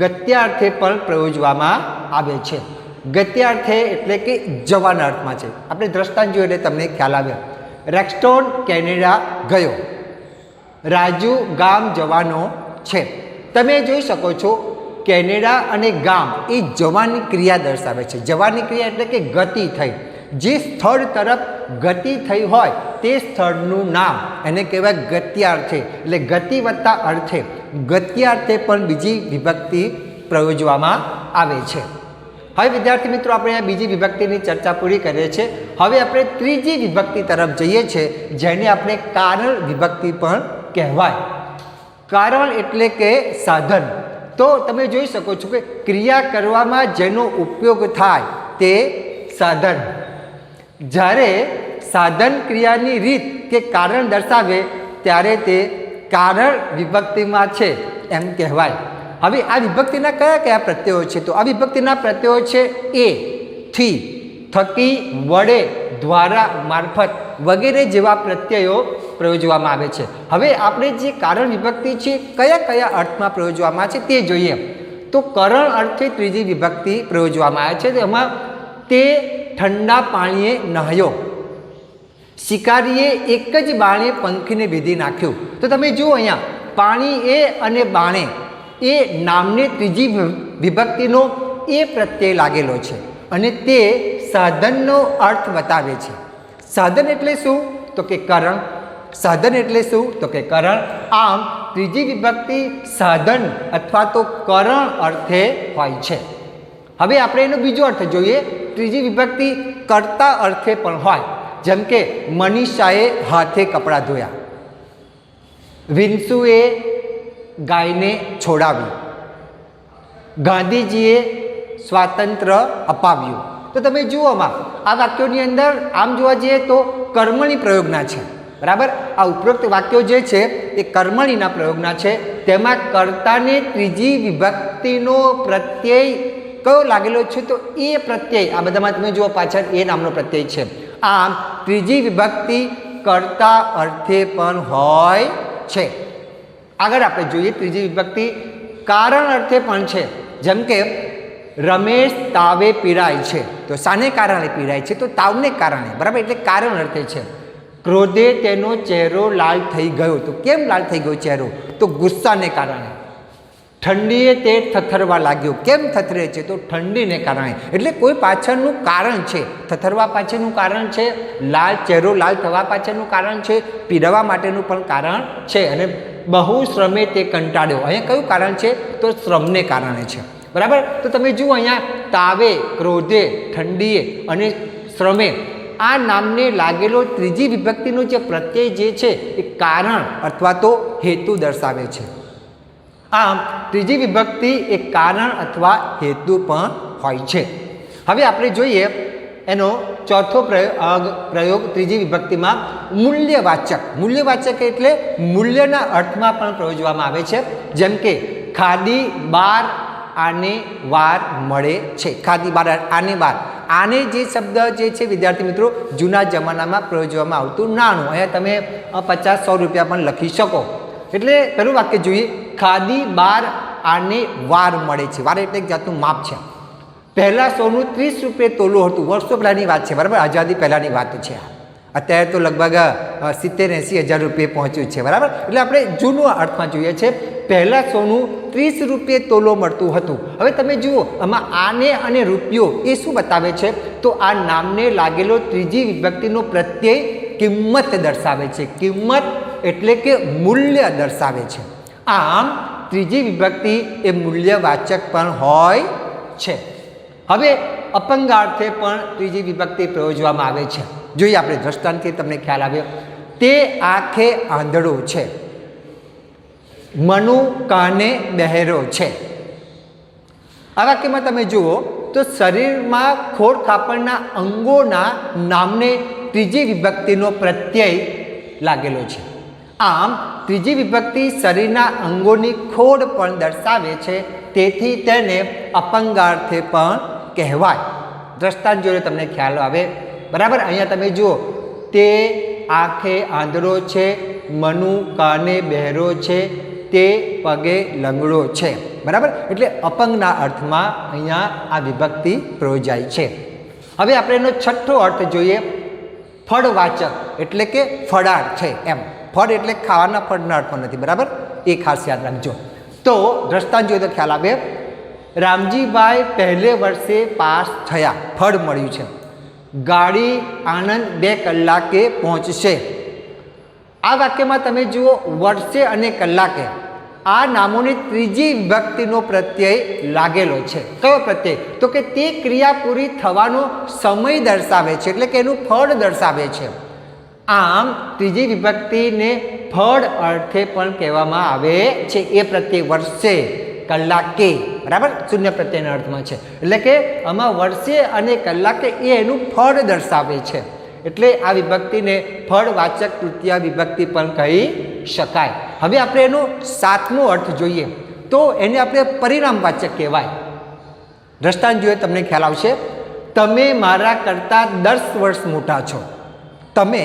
ગત્યાર્થે પણ પ્રયોજવામાં આવે છે. ગત્યાર્થે એટલે કે જવાના અર્થમાં છે. આપણે દ્રષ્ટાંત જોઈએ એટલે તમને ખ્યાલ આવે. રેક્સ્ટોન કેનેડા ગયો. રાજુ ગામ જવાનો છે. તમે જોઈ શકો છો કેનેડા અને ગામ એ જવાની ક્રિયા દર્શાવે છે. જવાની ક્રિયા એટલે કે ગતિ થઈ. જે સ્થળ તરફ ગતિ થઈ હોય તે સ્થળનું નામ એને કહેવાય ગત્યાર્થે. એટલે ગતિ વત્તા અર્થે, ગત્યાર્થે પણ બીજી વિભક્તિ પ્રયોજવામાં આવે છે. હવે વિદ્યાર્થી મિત્રો આપણે આ બીજી વિભક્તિની ચર્ચા પૂરી કરીએ છીએ. હવે આપણે ત્રીજી વિભક્તિ તરફ જઈએ છીએ, જેને આપણે કારણ વિભક્તિ પણ કહેવાય. કારણ એટલે કે સાધન. તો તમે જોઈ શકો છો કે ક્રિયા કરવામાં જેનો ઉપયોગ થાય તે સાધન. જ્યારે સાધન ક્રિયાની રીત કે કારણ દર્શાવે ત્યારે તે કારણ વિભક્તિમાં છે એમ કહેવાય. હવે આ વિભક્તિના કયા કયા પ્રત્યયો છે? તો આ વિભક્તિના પ્રત્યયો છે એ, થી, થકી, વડે, દ્વારા, મારફત વગેરે જેવા પ્રત્યયો પ્રયોજવામાં આવે છે. હવે આપણે જે કારણ વિભક્તિ છે કયા કયા અર્થમાં પ્રયોજવામાં આવે છે તે જોઈએ. તો કરણ અર્થે ત્રીજી વિભક્તિ પ્રયોજવામાં આવે છે. એમાં તે ઠંડા પાણીએ નહાયો. શિકારીએ એક જ બાણે પંખીને ભેદી નાખ્યું. તો તમે જુઓ અહીંયા પાણી એ અને બાણે એ નામને ત્રીજી વિભક્તિનો એ પ્રત્યય લાગેલો છે અને તે સાધનનો અર્થ બતાવે છે. સાધન એટલે શું? તો કે કરણ. સાધન એટલે શું? તો કે કરણ. આમ ત્રીજી વિભક્તિ સાધન અથવા તો કરણ અર્થે હોય છે. હવે આપણે એનો બીજો અર્થ જોઈએ. ત્રીજી વિભક્તિ કર્તા અર્થે પણ હોય. જેમ કે મનીષાએ હાથે કપડાં ધોયા. વિંસુએ ગાયને છોડાવી. ગાંધીજીએ સ્વાતંત્ર્ય અપાવ્યું. તો તમે જુઓ આ વાક્યોની અંદર આમ જોવા જઈએ તો કર્મણી પ્રયોગના છે. બરાબર। આ ઉપરોક્ત વાક્યો જે છે એ કર્મણીના પ્રયોગના છે, તેમાં કર્તાને ત્રીજી વિભક્તિનો પ્રત્યય કયો લાગેલો છે? તો એ પ્રત્યય, આ બધામાં તમે જુઓ પાછળ એ નામનો પ્રત્યય છે। આમ ત્રીજી વિભક્તિ કર્તા અર્થે પણ હોય છે। આગળ આપણે જોઈએ ત્રીજી વિભક્તિ કારણ અર્થે પણ છે, જેમ કે રમેશ તાવે પીડાય છે, તો શાને કારણે પીડાય છે? તો તાવને કારણે, બરાબર, એટલે કારણ અર્થે છે। ક્રોધે તેનો ચહેરો લાલ થઈ ગયો, તો કેમ લાલ થઈ ગયો ચહેરો? તો ગુસ્સાને કારણે। ઠંડીએ તે થથરવા લાગ્યો, કેમ થથરે છે? તો ઠંડીને કારણે, એટલે કોઈ પાછળનું કારણ છે। થથરવા પાછળનું કારણ છે, લાલ ચહેરો લાલ થવા પાછળનું કારણ છે, પીડાવા માટેનું પણ કારણ છે, અને બહુ શ્રમે તે કંટાળ્યો, અહીંયા કયું કારણ છે? તો શ્રમને કારણે છે, બરાબર। તો તમે જુઓ અહીંયા તાવે, ક્રોધે, ઠંડીએ અને શ્રમે આ નામને લાગેલો ત્રીજી વિભક્તિનો જે પ્રત્યય જે છે એ કારણ અથવા તો હેતુ દર્શાવે છે। આમ ત્રીજી વિભક્તિ એ કારણ અથવા હેતુ પણ હોય છે। હવે આપણે જોઈએ એનો ચોથો પ્રયોગ ત્રીજી વિભક્તિમાં મૂલ્યવાચક। મૂલ્યવાચક એટલે મૂલ્યના અર્થમાં પણ પ્રયોજવામાં આવે છે, જેમ કે ખાદી બાર આને વાર મળે છે, ખાદી બાર આને વાર। આને જે શબ્દ જે છે વિદ્યાર્થી મિત્રો જૂના જમાનામાં પ્રયોજવામાં આવતું નાણું, અહીંયા તમે 50-100 રૂપિયા પણ લખી શકો। એટલે પેલું વાક્ય જોઈએ, ખાદી બાર આને વાર મળે છે। વાર એટલે એક જાતનું માપ છે। પહેલાં સોનું 30 રૂપિયે તોલું હતું, વર્ષો પહેલાંની વાત છે, બરાબર, આઝાદી પહેલાંની વાત છે। અત્યારે તો લગભગ 70-80 હજાર રૂપિયે પહોંચ્યું છે, બરાબર। એટલે આપણે જૂનું અર્થમાં જોઈએ છે, પહેલાં સોનું 30 રૂપિયે તોલો મળતું હતું। હવે તમે જુઓ આમાં આને અને રૂપિયો એ શું બતાવે છે? તો આ નામને લાગેલો ત્રીજી વિભક્તિનો પ્રત્યય કિંમત દર્શાવે છે। કિંમત એટલે કે મૂલ્ય દર્શાવે છે। આમ ત્રીજી વિભક્તિ એ મૂલ્યવાચક પણ હોય છે। હવે અપંગાર્થે પણ ત્રીજી વિભક્તિ પ્રયોજવામાં આવે છે। જોઈએ આપણે દ્રષ્ટાંતથી તમને ખ્યાલ આવ્યો। તે આંખે આંધળો છે, મનુ કાને બહેરો છે। આ વાક્યમાં તમે જુઓ તો શરીરમાં ખોડ ખાપણના અંગોના નામને ત્રીજી વિભક્તિનો પ્રત્યય લાગેલો છે। આમ ત્રીજી વિભક્તિ શરીરના અંગોની ખોડ પણ દર્શાવે છે, તેથી તેને અપંગાર્થે પણ કહેવાય। દ્રષ્ટાંત જોડે તમને ખ્યાલ આવે, બરાબર। અહીંયા તમે જુઓ તે આંખે આંધળો છે, મનુ કાને બહેરો છે, તે પગે લંગડો છે, બરાબર। એટલે અપંગના અર્થમાં અહીંયા આ વિભક્તિ પ્રયોજાય છે। હવે આપણે એનો છઠ્ઠો અર્થ જોઈએ, ફળવાચક એટલે કે ફળાર છે એમ। ફળ એટલે ખાવાના ફળના અર્થમાં નથી, બરાબર, એ ખાસ યાદ રાખજો। તો દ્રષ્ટાંત જોઈએ તો ખ્યાલ આવે, રામજીભાઈ પહેલે વર્ષે પાસ થયા, ફળ મળ્યું છે। ગાડી આણંદ 2 કલાકે પહોંચશે। આ વાક્યમાં તમે જુઓ વર્ષે અને કલાકે આ નામોની ત્રીજી વિભક્તિનો પ્રત્યય લાગેલો છે। કયો પ્રત્યય? તો કે તે ક્રિયા પૂરી થવાનો સમય દર્શાવે છે, એટલે કે એનું ફળ દર્શાવે છે। આમ ત્રીજી વિભક્તિને ફળ અર્થે પણ કહેવામાં આવે છે। એ પ્રત્યય વર્ષે કલાકે, બરાબર, શૂન્ય પ્રત્યયના અર્થમાં છે, એટલે કે આમાં વર્ષે અને કલાકે એ એનું ફળ દર્શાવે છે। એટલે આ વિભક્તિને ફળવાચક તૃતીય વિભક્તિ પણ કહી શકાય। હવે આપણે એનો સાતમો અર્થ જોઈએ તો એને આપણે પરિણામવાચક કહેવાય। દ્રષ્ટાંત જોઈએ તમને ખ્યાલ આવશે, તમે મારા કરતાં 10 વર્ષ મોટા છો। તમે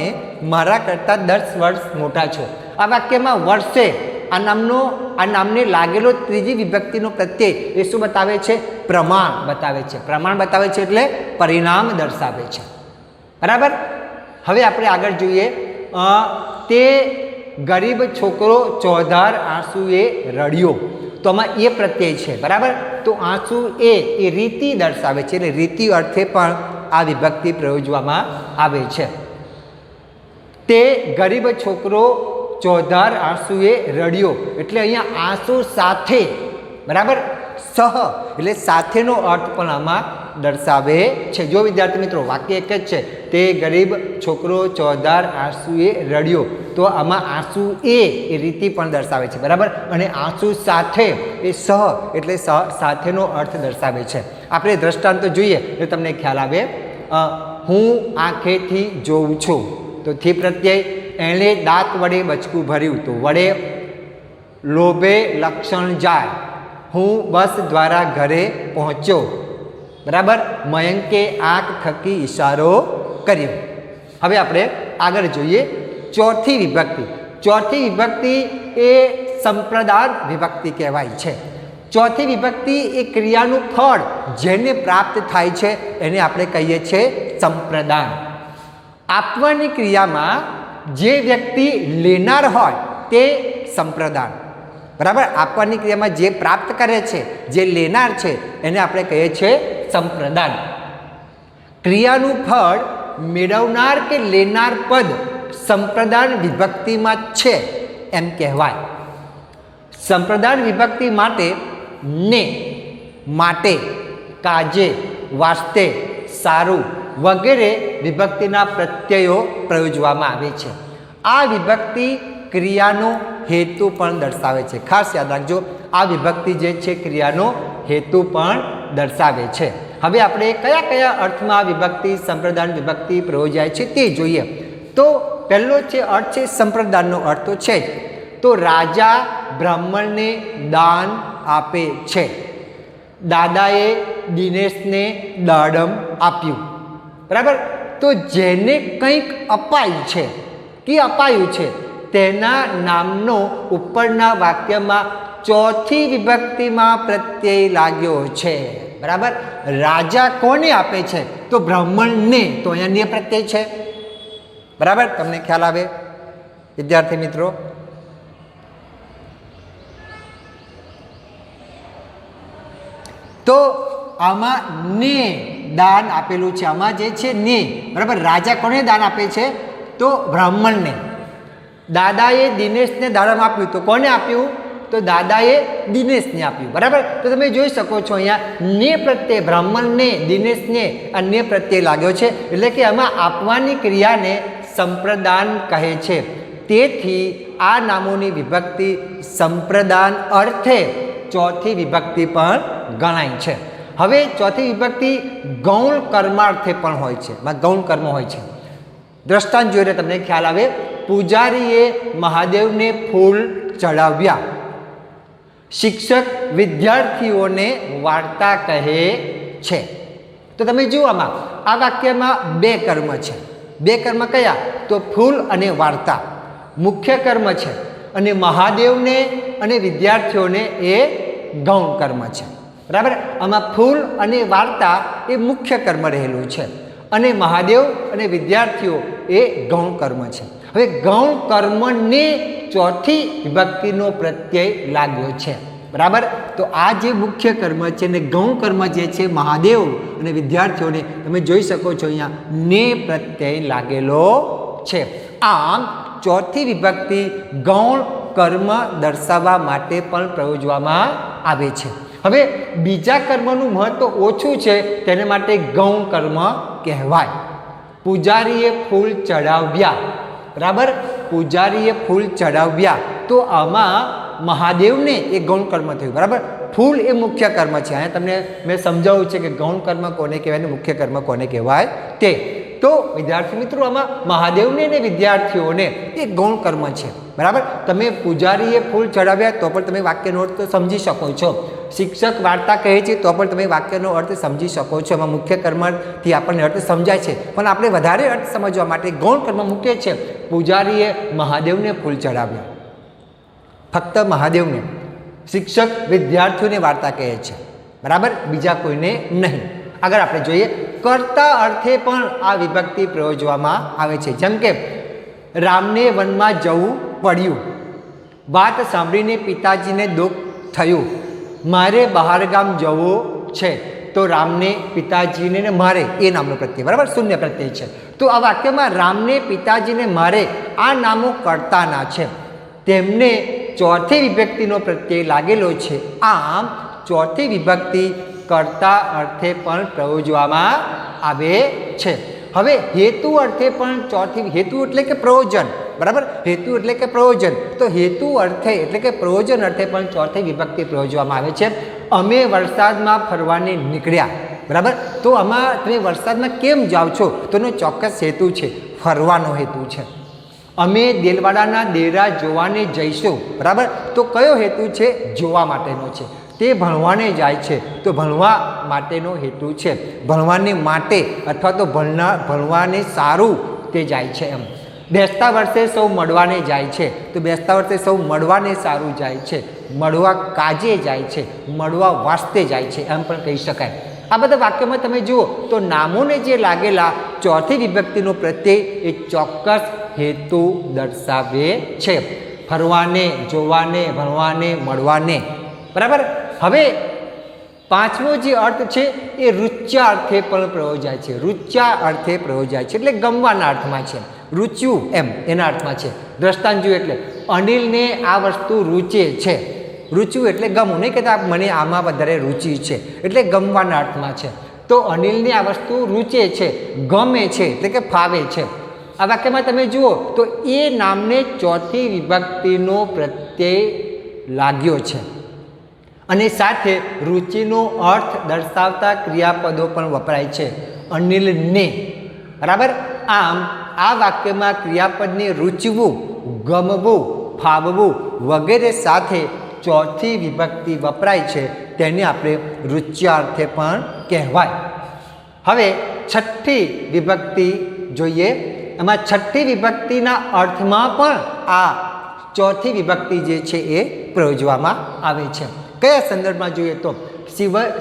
મારા કરતાં 10 વર્ષ મોટા છો। આ વાક્યમાં વર્ષે આ નામને લાગેલો ત્રીજી વિભક્તિનો પ્રત્યય એ શું બતાવે છે? પ્રમાણ બતાવે છે। પ્રમાણ બતાવે છે એટલે પરિણામ દર્શાવે છે, બરાબર। હવે આપણે આગળ જોઈએ, તે ગરીબ છોકરો ચોધાર આંસુએ રડ્યો, તો આમાં એ પ્રત્યય છે, બરાબર। તો આંસુ એ રીતિ દર્શાવે છે, એટલે રીતિ અર્થે પણ આ વિભક્તિ પ્રયોજવામાં આવે છે। તે ગરીબ છોકરો ચોધાર આંસુએ રડ્યો, એટલે અહીંયા આંસુ સાથે, બરાબર, સહ એટલે સાથેનો અર્થ પણ આમાં દર્શાવે છે। જો વિદ્યાર્થી મિત્રો વાક્ય એક જ છે, તે ગરીબ છોકરો ચોધાર આંસુએ રડ્યો, તો આમાં આંસુ એ રીતિ પણ દર્શાવે છે, બરાબર, અને આંસુ સાથે એ સહ એટલે સાથેનો અર્થ દર્શાવે છે। આપણે દ્રષ્ટાંતો જોઈએ તો તમને ખ્યાલ આવે, હું આંખેથી જોઉં છું, તો થી પ્રત્યય, એણે દાંત વડે બચકું ભર્યું તો વડે લોભે લક્ષણ જાય, હું બસ દ્વારા ઘરે પહોંચ્યો, બરાબર. મયંકે આંખ થકી ઈશારો કર્યો. હવે આપણે આગળ જોઈએ ચોથી વિભક્તિ. ચોથી વિભક્તિ એ સંપ્રદાન વિભક્તિ કહેવાય છે. ચોથી વિભક્તિ એ ક્રિયાનું ફળ જેને પ્રાપ્ત થાય છે એને આપણે કહીએ છીએ સંપ્રદાન. આપવાની ક્રિયામાં જે વ્યક્તિ લેનાર હોય તે સંપ્રદાન, બરાબર. આપવાની ક્રિયામાં જે પ્રાપ્ત કરે છે, જે લેનાર છે એને આપણે કહીએ છીએ સંપ્રદાન. ક્રિયાનું ફળ મેળવનાર કે લેનાર પદ સંપ્રદાન વિભક્તિમાં છે એમ કહેવાય. સંપ્રદાન વિભક્તિ માટે ને, માટે, કાજે, વાસ્તે, સારું વગેરે વિભક્તિના પ્રત્યયો પ્રયોજવામાં આવે છે. આ વિભક્તિ ક્રિયાનો હેતુ પણ દર્શાવે છે. ખાસ યાદ રાખજો, આ વિભક્તિ જે છે ક્રિયાનો હેતુ પણ દર્શાવે છે. હવે આપણે કયા કયા અર્થમાં આ વિભક્તિ સંપ્રદાન વિભક્તિ પ્રયોજાય છે તે જોઈએ. તો પહેલો છે અર્થ છે સંપ્રદાનનો અર્થ તો છે જ. તો રાજા બ્રાહ્મણને દાન આપે છે. દાદાએ દિનેશને દાડમ આપ્યું, બરાબર. તો જેને કંઈક અપાય છે કે અપાયું છે તેના નામનો ઉપરના વાક્યમાં ચોથી વિભક્તિમાં પ્રત્યય લાગ્યો છે, બરાબર. રાજા કોને આપે છે? તો બ્રાહ્મણને, તો અહીંયા ને પ્રત્યય છે, બરાબર. તમને ખ્યાલ આવે વિદ્યાર્થી મિત્રો? તો આમાં ને દાન આપેલું છે, આમાં જે છે ને, બરાબર. રાજા કોને દાન આપે છે? તો બ્રાહ્મણને. દાદાએ દિનેશને દાડમ આપ્યું, તો કોને આપ્યું? તો દાદાએ દિનેશને આપ્યું, બરાબર. તો તમે જોઈ શકો છો અહીંયા ને પ્રત્યે બ્રાહ્મણને, દિનેશને અન્ય પ્રત્યે લાગ્યો છે, એટલે કે આમાં આપવાની ક્રિયાને સંપ્રદાન કહે છે. તેથી આ નામોની વિભક્તિ સંપ્રદાન અર્થે ચોથી વિભક્તિ પણ ગણાય છે. હવે ચોથી વિભક્તિ ગૌણ કર્માર્થે પણ હોય છે, ગૌણ કર્મ હોય છે. દ્રષ્ટાંત જોઈને તમને ખ્યાલ આવે. પૂજારીએ મહાદેવને ફૂલ ચડાવ્યા. શિક્ષક વિદ્યાર્થીઓને વાર્તા કહે છે. તો તમે જુઓ આમાં આ વાક્યમાં બે કર્મ છે. બે કર્મ કયા? તો ફૂલ અને વાર્તા મુખ્ય કર્મ છે, અને મહાદેવને અને વિદ્યાર્થીઓને એ ગૌણ કર્મ છે, બરાબર. આમાં ફૂલ અને વાર્તા એ મુખ્ય કર્મ રહેલું છે, અને મહાદેવ અને વિદ્યાર્થીઓ એ ગૌણ કર્મ છે. હવે ગૌણ કર્મને ચોથી વિભક્તિનો પ્રત્યય લાગ્યો છે, બરાબર. તો આ જે મુખ્ય કર્મ છે ને ગૌણ કર્મ જે છે મહાદેવ અને વિદ્યાર્થીઓને તમે જોઈ શકો છો અહીંયા ને પ્રત્યય લાગેલો છે. આમ ચોથી વિભક્તિ ગૌણ કર્મ દર્શાવવા માટે પણ પ્રયોજવામાં આવે છે. હવે બીજા કર્મનું મહત્વ ઓછું છે, તેને માટે ગૌણ કર્મ કહેવાય. પૂજારીએ ફૂલ ચડાવ્યા, બરાબર. પૂજારીએ ફૂલ ચડાવ્યા, તો આમાં મહાદેવને એ ગૌણ કર્મ થયું, બરાબર. ફૂલ એ મુખ્ય કર્મ છે. અહીંયા તમને મેં સમજાવ્યું છે કે ગૌણ કર્મ કોને કહેવાય ને મુખ્ય કર્મ કોને કહેવાય તે. તો વિદ્યાર્થી મિત્રો આમાં મહાદેવને અને વિદ્યાર્થીઓને એ ગૌણ કર્મ છે, બરાબર. તમે પૂજારીએ ફૂલ ચડાવ્યા તો પણ તમે વાક્યનો અર્થ તો સમજી શકો છો. શિક્ષક વાર્તા કહે છે તો પણ તમે વાક્યનો અર્થ સમજી શકો છો. એમાં મુખ્ય કર્મથી આપણને અર્થ સમજાય છે, પણ આપણે વધારે અર્થ સમજવા માટે ગૌણ કર્મ મુખ્ય છે. પૂજારીએ મહાદેવને ફૂલ ચડાવ્યા, ફક્ત મહાદેવને. શિક્ષક વિદ્યાર્થીઓને વાર્તા કહે છે, બરાબર, બીજા કોઈને નહીં. આગળ આપણે જોઈએ કર્તા અર્થે પણ આ વિભક્તિ પ્રયોજવામાં આવે છે. જેમ કે રામને વનમાં જવું પડ્યું. વાત સાંભળીને પિતાજીને દુઃખ થયું. મારે બહારગામ જવું છે. તો રામને, પિતાજીને ને મારે એ નામનો પ્રત્યય, બરાબર, શૂન્ય પ્રત્યય છે. તો આ વાક્યમાં રામને, પિતાજીને, મારે આ નામો કર્તાના છે. તેમને ચોથી વિભક્તિનો પ્રત્યય લાગેલો છે. આમ ચોથી વિભક્તિ કર્તા અર્થે પણ પ્રયોજવામાં આવે છે. હવે હેતુ અર્થે પણ ચોથી, હેતુ એટલે કે પ્રયોજન, બરાબર. હેતુ એટલે કે પ્રયોજન. તો હેતુ અર્થે એટલે કે પ્રયોજન અર્થે પણ ચોથી વિભક્તિ પ્રયોજવામાં આવે છે. અમે વરસાદમાં ફરવાને નીકળ્યા, બરાબર. તો આમાં તમે વરસાદમાં કેમ જાઓ છો? તો એનો ચોક્કસ હેતુ છે, ફરવાનો હેતુ છે. અમે દેલવાડાના ડેરા જોવાને જઈશું, બરાબર. તો કયો હેતુ છે? જોવા માટેનો છે. તે ભણવાને જાય છે, તો ભણવા માટેનો હેતુ છે. ભણવાને માટે અથવા તો ભણવાને સારું તે જાય છે એમ. બેસતા વર્ષે સૌ મળવાને જાય છે, તો બેસતા વર્ષે સૌ મળવાને સારું જાય છે. મળવા કાજે જાય છે, મળવા વાસ્તે જાય છે એમ પણ કહી શકાય. આ બધા વાક્યોમાં તમે જુઓ તો નામોને જે લાગેલા ચોથી વિભક્તિનો પ્રત્યય એ ચોક્કસ હેતુ દર્શાવે છે. ફરવાને, જોવાને, ભણવાને, મળવાને, બરાબર. હવે પાંચમો જે અર્થ છે એ રૂચ્યા અર્થે પણ પ્રયોજાય છે. રૂચ્યા અર્થે પ્રયોજાય છે એટલે ગમવાના અર્થમાં છે. રૂચ્યું એમ એના અર્થમાં છે. દ્રષ્ટાંત જુઓ એટલે અનિલને આ વસ્તુ રૂચે છે. રૂચ્યું એટલે ગમવું, નહીં કહેતા મને આમાં વધારે રુચિ છે, એટલે ગમવાના અર્થમાં છે. તો અનિલને આ વસ્તુ રૂચે છે, ગમે છે એટલે કે ફાવે છે. આ વાક્યમાં તમે જુઓ તો એ નામને ચોથી વિભક્તિનો પ્રત્યય લાગ્યો છે અને સાથે રુચિનો અર્થ દર્શાવતા ક્રિયાપદો પણ વપરાય છે. અનિલને, બરાબર. આમ આ વાક્યમાં ક્રિયાપદને રૂચવું, ગમવું, ફાવવું વગેરે સાથે ચોથી વિભક્તિ વપરાય છે, તેને આપણે રૂચ્યા અર્થે પણ કહેવાય. હવે છઠ્ઠી વિભક્તિ જોઈએ. એમાં છઠ્ઠી વિભક્તિના અર્થમાં પણ આ ચોથી વિભક્તિ જે છે એ પ્રયોજવામાં આવે છે. કયા સંદર્ભમાં જોઈએ તો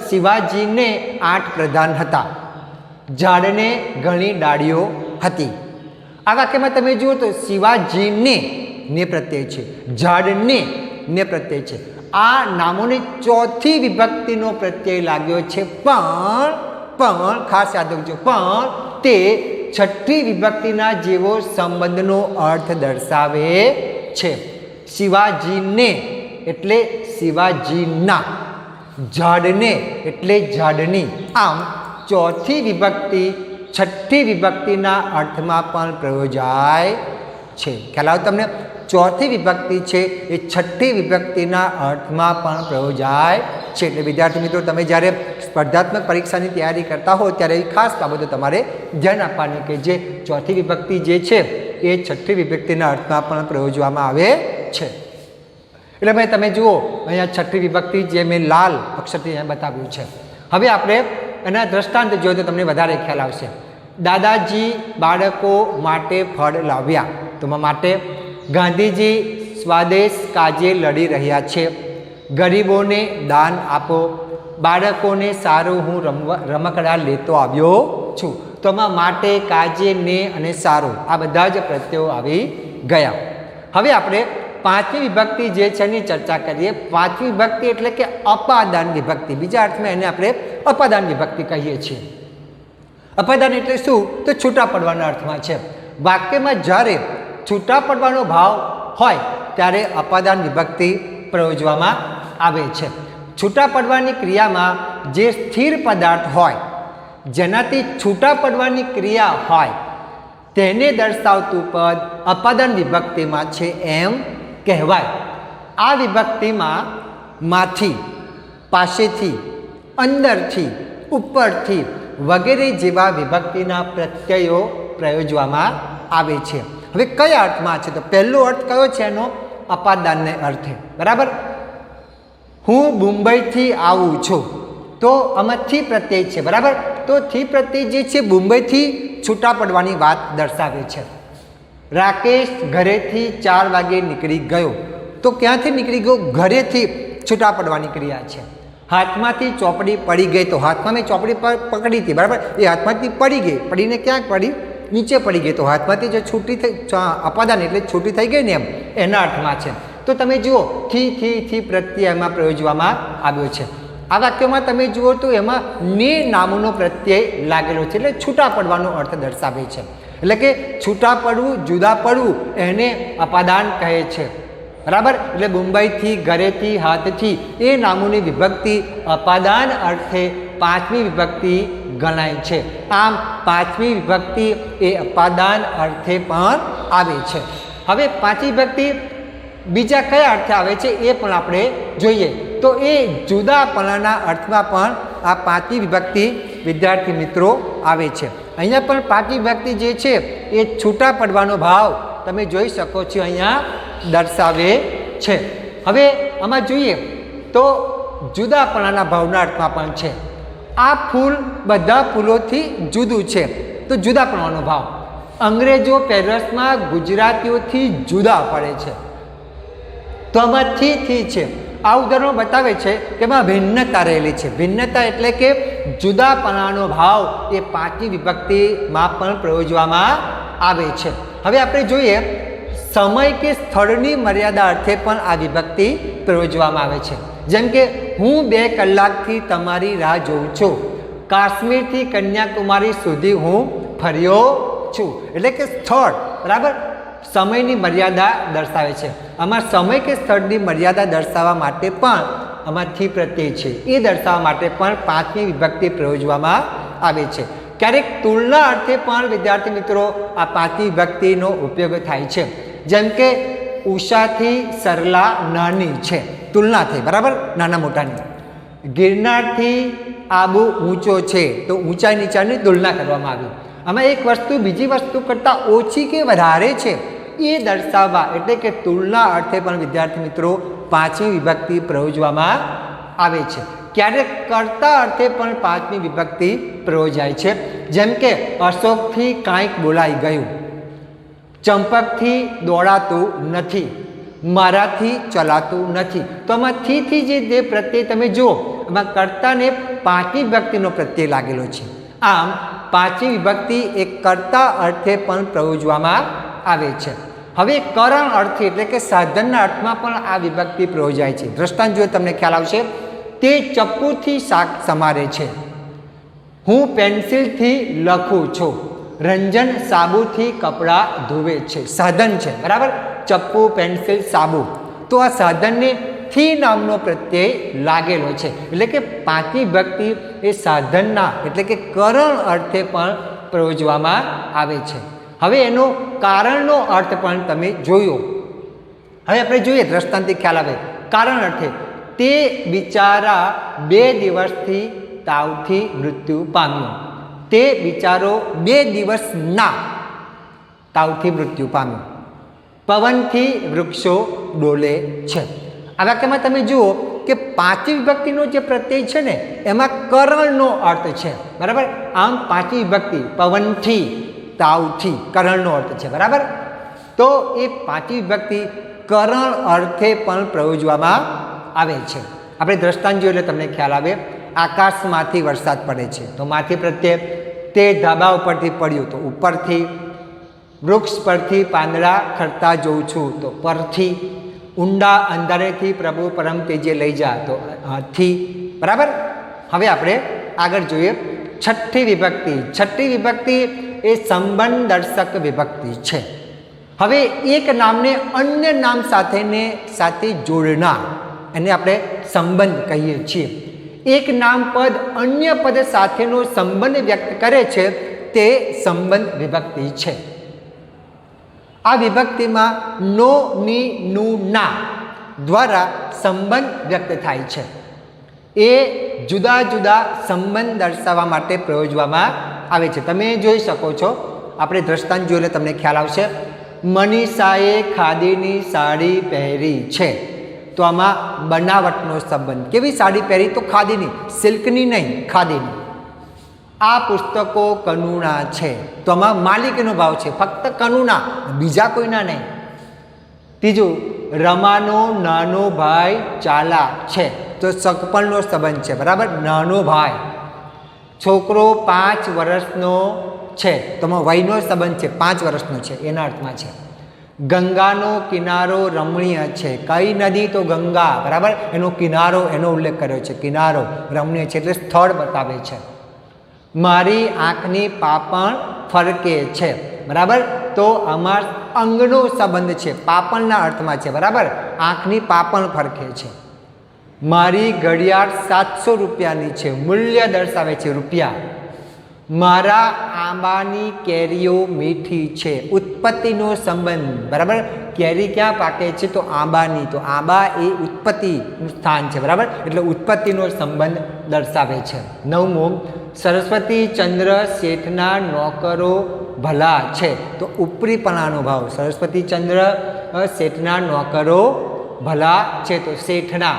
શિવાજીને 8 પ્રધાન હતા, ઝાડને ઘણી ડાળીઓ હતી. આ વાક્યમાં તમે જુઓ તો શિવાજીને ને પ્રત્યય છે, ઝાડને ને પ્રત્યય છે. આ નામોની ચોથી વિભક્તિનો પ્રત્યય લાગ્યો છે, પણ ખાસ યાદ રાખજો, પણ તે છઠ્ઠી વિભક્તિના જેવો સંબંધનો અર્થ દર્શાવે છે. શિવાજીને એટલે શિવાજીના, ઝાડને એટલે ઝાડની. આમ ચોથી વિભક્તિ છઠ્ઠી વિભક્તિના અર્થમાં પણ પ્રયોજાય છે. ખ્યાલ આવે તમને? ચોથી વિભક્તિ છે એ છઠ્ઠી વિભક્તિના અર્થમાં પણ પ્રયોજાય છે. એટલે વિદ્યાર્થી મિત્રો, તમે જ્યારે સ્પર્ધાત્મક પરીક્ષાની તૈયારી કરતા હો ત્યારે એ ખાસ બાબતો તમારે ધ્યાન આપવાની કે જે ચોથી વિભક્તિ જે છે એ છઠ્ઠી વિભક્તિના અર્થમાં પણ પ્રયોજવામાં આવે છે. એટલે ભાઈ તમે જુઓ અહીંયા છઠ્ઠી વિભક્તિ જે મેં લાલ અક્ષરથી અહીંયા બતાવ્યું છે. હવે આપણે એના દ્રષ્ટાંત જોઈએ તો તમને વધારે ખ્યાલ આવશે. દાદાજી બાળકો માટે ફળ લાવ્યા, તો માટે ગાંધીજી સ્વદેશ કાજે લડી રહ્યા છે, ગરીબોને દાન આપો, બાળકોને સારું હું રમકડા લેતો આવ્યો છું. તો માટે, કાજે, ને અને સારું આ બધા જ પ્રત્યયો આવી ગયા. હવે આપણે પાંચમી વિભક્તિ જે છે એની ચર્ચા કરીએ. પાંચમી વિભક્તિ એટલે કે અપાદાન વિભક્તિ. બીજા અર્થમાં એને આપણે અપાદાન વિભક્તિ કહીએ છીએ. અપાદાન એટલે શું? તો છૂટા પડવાના અર્થમાં છે. વાક્યમાં જ્યારે છૂટા પડવાનો ભાવ હોય ત્યારે અપાદાન વિભક્તિ પ્રયોજવામાં આવે છે. છૂટા પડવાની ક્રિયામાં જે સ્થિર પદાર્થ હોય, જેનાથી છૂટા પડવાની ક્રિયા હોય, તેને દર્શાવતું પદ અપાદાન વિભક્તિમાં છે એમ કહેવાય. આ વિભક્તિમાં માંથી, પાસેથી, અંદરથી, ઉપરથી વગેરે જેવા વિભક્તિના પ્રત્યયો પ્રયોજવામાં આવે છે. હવે કયા અર્થમાં છે? તો પહેલો અર્થ કયો છે એનો? અપાદાનને અર્થે, બરાબર. હું મુંબઈથી આવું છું, તો આમાં થી પ્રત્યય છે, બરાબર. તો થી પ્રત્યય જે છે મુંબઈથી છૂટા પડવાની વાત દર્શાવે છે. રાકેશ ઘરેથી 4 વાગે નીકળી ગયો, તો ક્યાંથી નીકળી ગયો? ઘરેથી છૂટા પડવાની ક્રિયા છે. હાથમાંથી ચોપડી પડી ગઈ, તો હાથમાં મેં ચોપડી પકડી હતી, બરાબર. એ હાથમાંથી પડી ગઈ, પડીને ક્યાંક પડી? નીચે પડી ગઈ. તો હાથમાંથી જો છૂટી થઈ, અપાદાન એટલે છૂટી થઈ ગઈ ને એમ, એના અર્થમાં છે. તો તમે જુઓ થી પ્રત્યય એમાં પ્રયોજવામાં આવ્યો છે. આ વાક્યમાં તમે જુઓ તો એમાં ને નામનો પ્રત્યય લાગેલો છે, એટલે છૂટા પડવાનો અર્થ દર્શાવે છે. એટલે કે છૂટા પડવું, જુદા પડવું એને અપાદાન કહે છે, બરાબર. એટલે મુંબઈથી, ઘરેથી, હાથથી એ નામોની વિભક્તિ અપાદાન અર્થે પાંચમી વિભક્તિ ગણાય છે. આમ પાંચમી વિભક્તિ એ અપાદાન અર્થે પણ આવે છે. હવે પાંચમી વિભક્તિ બીજા કયા અર્થે આવે છે એ પણ આપણે જોઈએ. તો એ જુદાપણાના અર્થમાં પણ આ પાંચમી વિભક્તિ વિદ્યાર્થી મિત્રો આવે છે. અહીંયા પણ પાંચમી વિભક્તિ જે છે એ છૂટા પડવાનો ભાવ તમે જોઈ શકો છો અહીંયા દર્શાવે છે. હવે આમાં જોઈએ તો જુદાપણાના ભાવના અર્થમાં પણ છે. આ ફૂલ બધા ફૂલોથી જુદું છે તો જુદાપણાનો ભાવ. અંગ્રેજો પેરિસમાં ગુજરાતીઓથી જુદા પડે છે તો આમાં થી છે. આ ઉદાહરણો બતાવે છે કે એમાં ભિન્નતા રહેલી છે. ભિન્નતા એટલે કે જુદાપણાનો ભાવ એ પાંચમી વિભક્તિમાં પણ પ્રયોજવામાં આવે છે. હવે આપણે જોઈએ સમય કે સ્થળની મર્યાદા અર્થે પણ આ વિભક્તિ પ્રયોજવામાં આવે છે. જેમ કે હું 2 કલાકથી તમારી રાહ જોઉં છું. કાશ્મીરથી કન્યાકુમારી સુધી હું ફર્યો છું. એટલે કે સ્થળ બરાબર સમયની મર્યાદા દર્શાવે છે. આમાં સમય કે સ્થળની મર્યાદા દર્શાવવા માટે પણ આમાં થી પ્રત્યય છે એ દર્શાવવા માટે પણ પાંચમી વિભક્તિ પ્રયોજવામાં આવે છે. ક્યારેક તુલના અર્થે પણ વિદ્યાર્થી મિત્રો આ પાંચમી વિભક્તિનો ઉપયોગ થાય છે. જેમ કે ઉષાથી સરલા નાની છે, તુલના થઈ બરાબર નાના મોટાની. ગિરનારથી આબુ ઊંચો છે તો ઊંચાઈ નીચાની તુલના કરવામાં આવી. આમાં એક વસ્તુ બીજી વસ્તુ કરતાં ઓછી કે વધારે છે એ દર્શાવવા એટલે કે તુલના અર્થે પણ વિદ્યાર્થી મિત્રો પાંચમી વિભક્તિ પ્રયોજવામાં આવે છે. ક્યારેક કરતા અર્થે પણ પાંચમી વિભક્તિ પ્રયોજાય છે. જેમ કે અશોકથી કાંઈક બોલાઈ ગયું, ચંપકથી દોડાતું નથી, મારાથી ચલાતું નથી. તો આમાં થી જે પ્રત્યય તમે જુઓ એમાં કર્તાને પાંચમી વિભક્તિનો પ્રત્યય લાગેલો છે. આમ પાંચમી વિભક્તિ એ કર્તા અર્થે પણ પ્રયોજવામાં આવે છે. હવે કરણ અર્થે એટલે કે સાધનના અર્થમાં પણ આ વિભક્તિ પ્રયોજાય છે. દ્રષ્ટાંત જો તમને ખ્યાલ આવશે, તે ચપ્પુથી શાક સમારે છે, હું પેન્સિલથી લખું છું, રંજન સાબુથી કપડાં ધોવે છે. સાધન છે બરાબર, ચપ્પુ પેન્સિલ સાબુ. તો આ સાધનને થી નામનો પ્રત્યય લાગેલો છે. એટલે કે પાંચમી વિભક્તિ એ સાધનના એટલે કે કરણ અર્થે પણ પ્રયોજવામાં આવે છે. હવે એનો કારણનો અર્થ પણ તમે જોયો. હવે આપણે જોઈએ દ્રષ્ટાંતથી ખ્યાલ આવે. કારણ અર્થે તે બિચારા 2 દિવસથી તાવથી મૃત્યુ પામ્યો. તે બિચારો 2 દિવસના તાવથી મૃત્યુ પામ્યો. પવનથી વૃક્ષો ડોલે છે. આ વાક્યમાં તમે જુઓ કે પાંચમી વિભક્તિનો જે પ્રત્યય છે ને એમાં કરણનો અર્થ છે બરાબર. આમ પાંચમી વિભક્તિ પવનથી તાવથી કરણનો અર્થ છે બરાબર. તો એ પાંચમી વિભક્તિ કરણ અર્થે પણ પ્રયોજવામાં આવે છે. આપણે દ્રષ્ટાંત જોઈએ એટલે તમને ખ્યાલ આવે. આકાશમાંથી વરસાદ પડે છે તો માથી પ્રત્યે, તે ધાબા ઉપરથી પડ્યું તો ઉપરથી, વૃક્ષ પરથી પાંદડા ખરતા જોઉં છું તો પરથી, ઊંડા અંધારેથી પ્રભુ પરમ તેજે લઈ જા તો થી બરાબર. હવે આપણે આગળ જોઈએ છઠ્ઠી વિભક્તિ. છઠ્ઠી વિભક્તિ એ સંબંધ દર્શક વિભક્તિ છે. હવે એક નામને અન્ય નામ સાથે જોડનાર એને આપણે સંબંધ કહીએ છીએ. એક નામ પદ અન્ય પદ સાથેનો સંબંધ વ્યક્ત કરે છે તે સંબંધ વિભક્તિ છે. આ વિભક્તિમાં નો, ની, નું, ના દ્વારા સંબંધ વ્યક્ત થાય છે. એ જુદા જુદા સંબંધ દર્શાવવા માટે પ્રયોજવામાં આવે છે. તમે જોઈ શકો છો, આપણે દ્રષ્ટાંત જોઈએ તમને ખ્યાલ આવશે. મનીષાએ ખાદીની સાડી પહેરી છે તો આમાં બનાવટનો સંબંધ. કેવી સાડી પહેરી? તો ખાદીની, સિલ્કની નહીં, ખાદીની. આ પુસ્તકો કનુના છે તો આમાં માલિકીનો ભાવ છે, ફક્ત કનુના, બીજા કોઈના નહીં. ત્રીજું, રમાનો નાનો ભાઈ ચાલા છે તો સગપણનો સંબંધ છે બરાબર, નાનો ભાઈ. છોકરો 5 વર્ષનો છે તો વયનો સંબંધ છે, 5 વર્ષનો છે એના અર્થમાં છે. ગંગાનો કિનારો રમણીય છે. કઈ નદી? તો ગંગા બરાબર, એનો કિનારો એનો ઉલ્લેખ કર્યો છે, કિનારો રમણીય છે એટલે સ્થળ બતાવે છે. મારી આંખની પાપણ ફરકે છે બરાબર, તો આમાં અંગનો સંબંધ છે, પાપણના અર્થમાં છે બરાબર, આંખની પાપણ ફરકે છે. મારી ઘડિયાળ 700 રૂપિયાની છે, મૂલ્ય દર્શાવે છે રૂપિયા. મારા આંબાની કેરીઓ મીઠી છે, ઉત્પત્તિનો સંબંધ બરાબર. કેરી ક્યાં પાકે છે? તો આંબાની, તો આંબા એ ઉત્પત્તિનું સ્થાન છે બરાબર, એટલે ઉત્પત્તિનો સંબંધ દર્શાવે છે. 9મું, સરસ્વતી ચંદ્ર શેઠના નોકરો ભલા છે, તો ઉપરીપણાનો ભાવ. સરસ્વતી ચંદ્ર શેઠના નોકરો ભલા છે, તો શેઠના.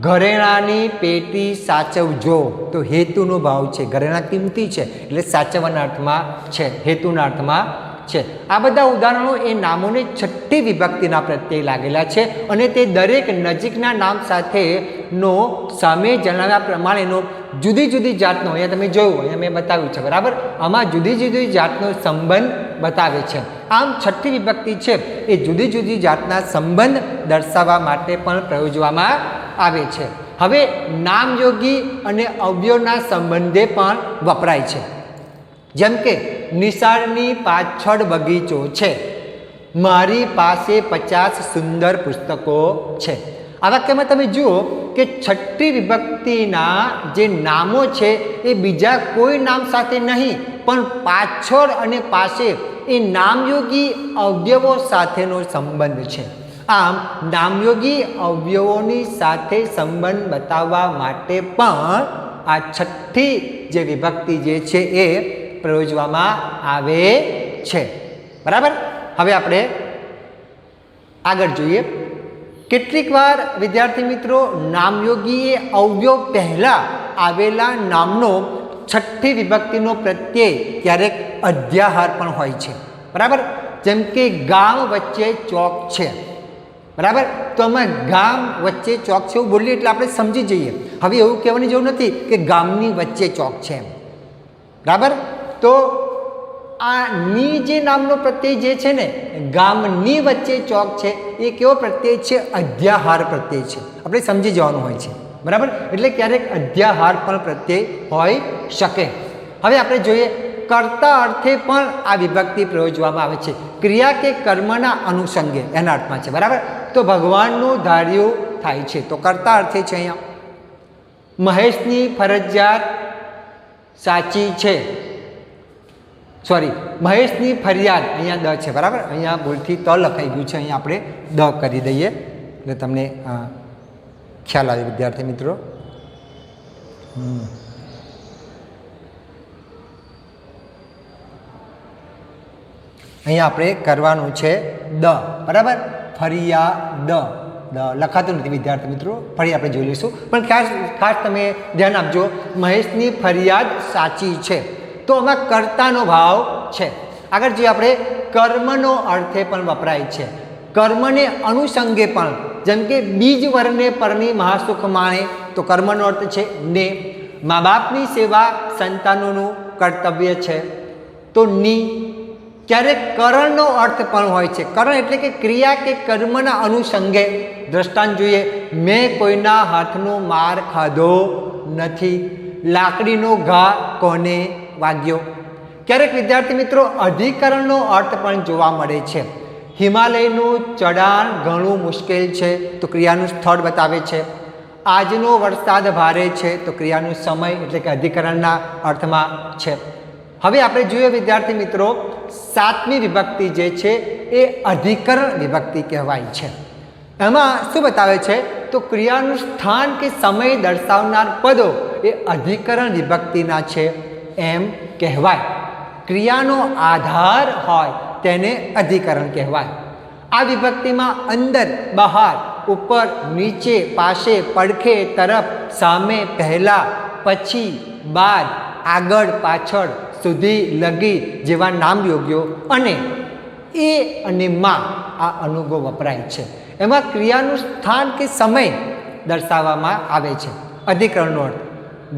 ઘરેણાની પેટી સાચવજો, તો હેતુનો ભાવ છે. ઘરેણા કિંમતી છે એટલે સાચવવાના અર્થમાં છે, હેતુના અર્થમાં છે. આ બધા ઉદાહરણો એ નામોને છઠ્ઠી વિભક્તિના પ્રત્યે લાગેલા છે અને તે દરેક નજીકના નામ સાથેનો સામે જણાવ્યા પ્રમાણેનો જુદી જુદી જાતનો, અહીંયા તમે જોયું, અહીંયા મેં બતાવ્યું છે બરાબર, આમાં જુદી જુદી જાતનો સંબંધ બતાવે છે. આમ છઠ્ઠી વિભક્તિ છે એ જુદી જુદી જાતના સંબંધ દર્શાવવા માટે પણ પ્રયોજવામાં આવે છે. હવે નામયોગી અને અવયવના સંબંધે પણ વપરાય છે. જેમ કે નિશાળની પાછળ બગીચો છે, મારી પાસે 50 સુંદર પુસ્તકો છે. આ વાક્યમાં તમે જુઓ કે છઠ્ઠી વિભક્તિના જે નામો છે એ બીજા કોઈ નામ સાથે નહીં, પણ પાછળ અને પાસે એ નામયોગી અવયવો સાથેનો સંબંધ છે. આમ નામયોગી અવયવોની સાથે સંબંધ બતાવવા માટે પણ આ છઠ્ઠી જે વિભક્તિ જે છે એ પ્રયોજવામાં આવે છે. બરાબર. હવે આપણે આગળ જોઈએ. કેટલીક વાર વિદ્યાર્થી મિત્રો નામયોગી એ અવયવ પહેલાં આવેલા નામનો છઠ્ઠી વિભક્તિનો પ્રત્યય ક્યારેક અધ્યાહાર પણ હોય છે. બરાબર. જેમ કે ગામ વચ્ચે ચોક છે. બરાબર. તો અમે ગામ વચ્ચે ચોક છે એવું બોલીએ એટલે આપણે સમજી જઈએ. હવે એવું કહેવાની જરૂર નથી કે ગામની વચ્ચે ચોક છે એમ. બરાબર. તો આ ની જે નામનો પ્રત્યય જે છે ને, ગામની વચ્ચે ચોક છે, એ કેવો પ્રત્યય છે? અધ્યાહાર પ્રત્યય છે. આપણે સમજી જવાનું હોય છે. બરાબર. એટલે ક્યારેક અધ્યાહાર પણ પ્રત્યય હોઈ શકે. હવે આપણે જોઈએ કર્તા અર્થે પણ આ વિભક્તિ પ્રયોજવામાં આવે છે. ક્રિયા કે કર્મના અનુસંગે એના અર્થમાં છે. બરાબર. તો ભગવાનનું ધાર્યું થાય છે, તો કર્તા અર્થે છે. અહીંયા મહેશની ફરજિયાત સાચી છે, સોરી, મહેશની ફરિયાદ, અહીંયા દ છે. બરાબર. અહીંયા ભૂલથી ત લખાઈ ગયું છે, અહીંયા આપણે દ કરી દઈએ એટલે તમને ખ્યાલ આવે વિદ્યાર્થી મિત્રો. અહીંયા આપણે કરવાનું છે દ. બરાબર. ફરિયાદ દ લખાતું નથી વિદ્યાર્થી મિત્રો, ફરી આપણે જોઈ લઈશું. પણ ખાસ તમે ધ્યાન આપજો, મહેશની ફરિયાદ સાચી છે, તો આમાં કર્તાનો ભાવ છે. આગળ જોઈએ આપણે કર્મનો અર્થે પણ વપરાય છે. કર્મને અનુસંગે પણ, જેમ કે બીજ વરને પરની મહાસુખ માણે, તો કર્મનો અર્થ છે ને. મા બાપની સેવા સંતાનોનું કર્તવ્ય છે, તો ની. ક્યારેક કરણનો અર્થ પણ હોય છે. કરણ એટલે કે ક્રિયા કે કર્મના અનુસંગે. દ્રષ્ટાંત જોઈએ, મેં કોઈના હાથનો માર ખાધો નથી, લાકડીનો ઘા કોને વાગ્યો. ક્યારેક વિદ્યાર્થી મિત્રો અધિકરણનો અર્થ પણ જોવા મળે છે. હિમાલયનું ચઢાણ ઘણું મુશ્કેલ છે, તો ક્રિયાનું સ્થળ બતાવે છે. આજનો વરસાદ ભારે છે, તો ક્રિયાનું સમય એટલે કે અધિકરણના અર્થમાં છે. હવે આપણે જોઈએ વિદ્યાર્થી મિત્રો, સાતમી વિભક્તિ જે છે એ અધિકરણ વિભક્તિ કહેવાય છે. એમાં શું બતાવે છે? તો ક્રિયાનું સ્થાન કે સમય દર્શાવનાર પદો એ અધિકરણ વિભક્તિના છે એમ કહેવાય. ક્રિયાનો આધાર હોય તેને અધિકરણ કહેવાય. આ વિભક્તિમાં અંદર, બહાર, ઉપર, નીચે, પાસે, પડખે, તરફ, સામે, પહેલા, પછી, બાદ, આગળ, પાછળ, સુધી, લગી જેવા નામયોગ્યો અને એ અને માં આ અનુગો વપરાય છે. એમાં ક્રિયાનું સ્થાન કે સમય દર્શાવવામાં આવે છે. અધિકરણનો અર્થ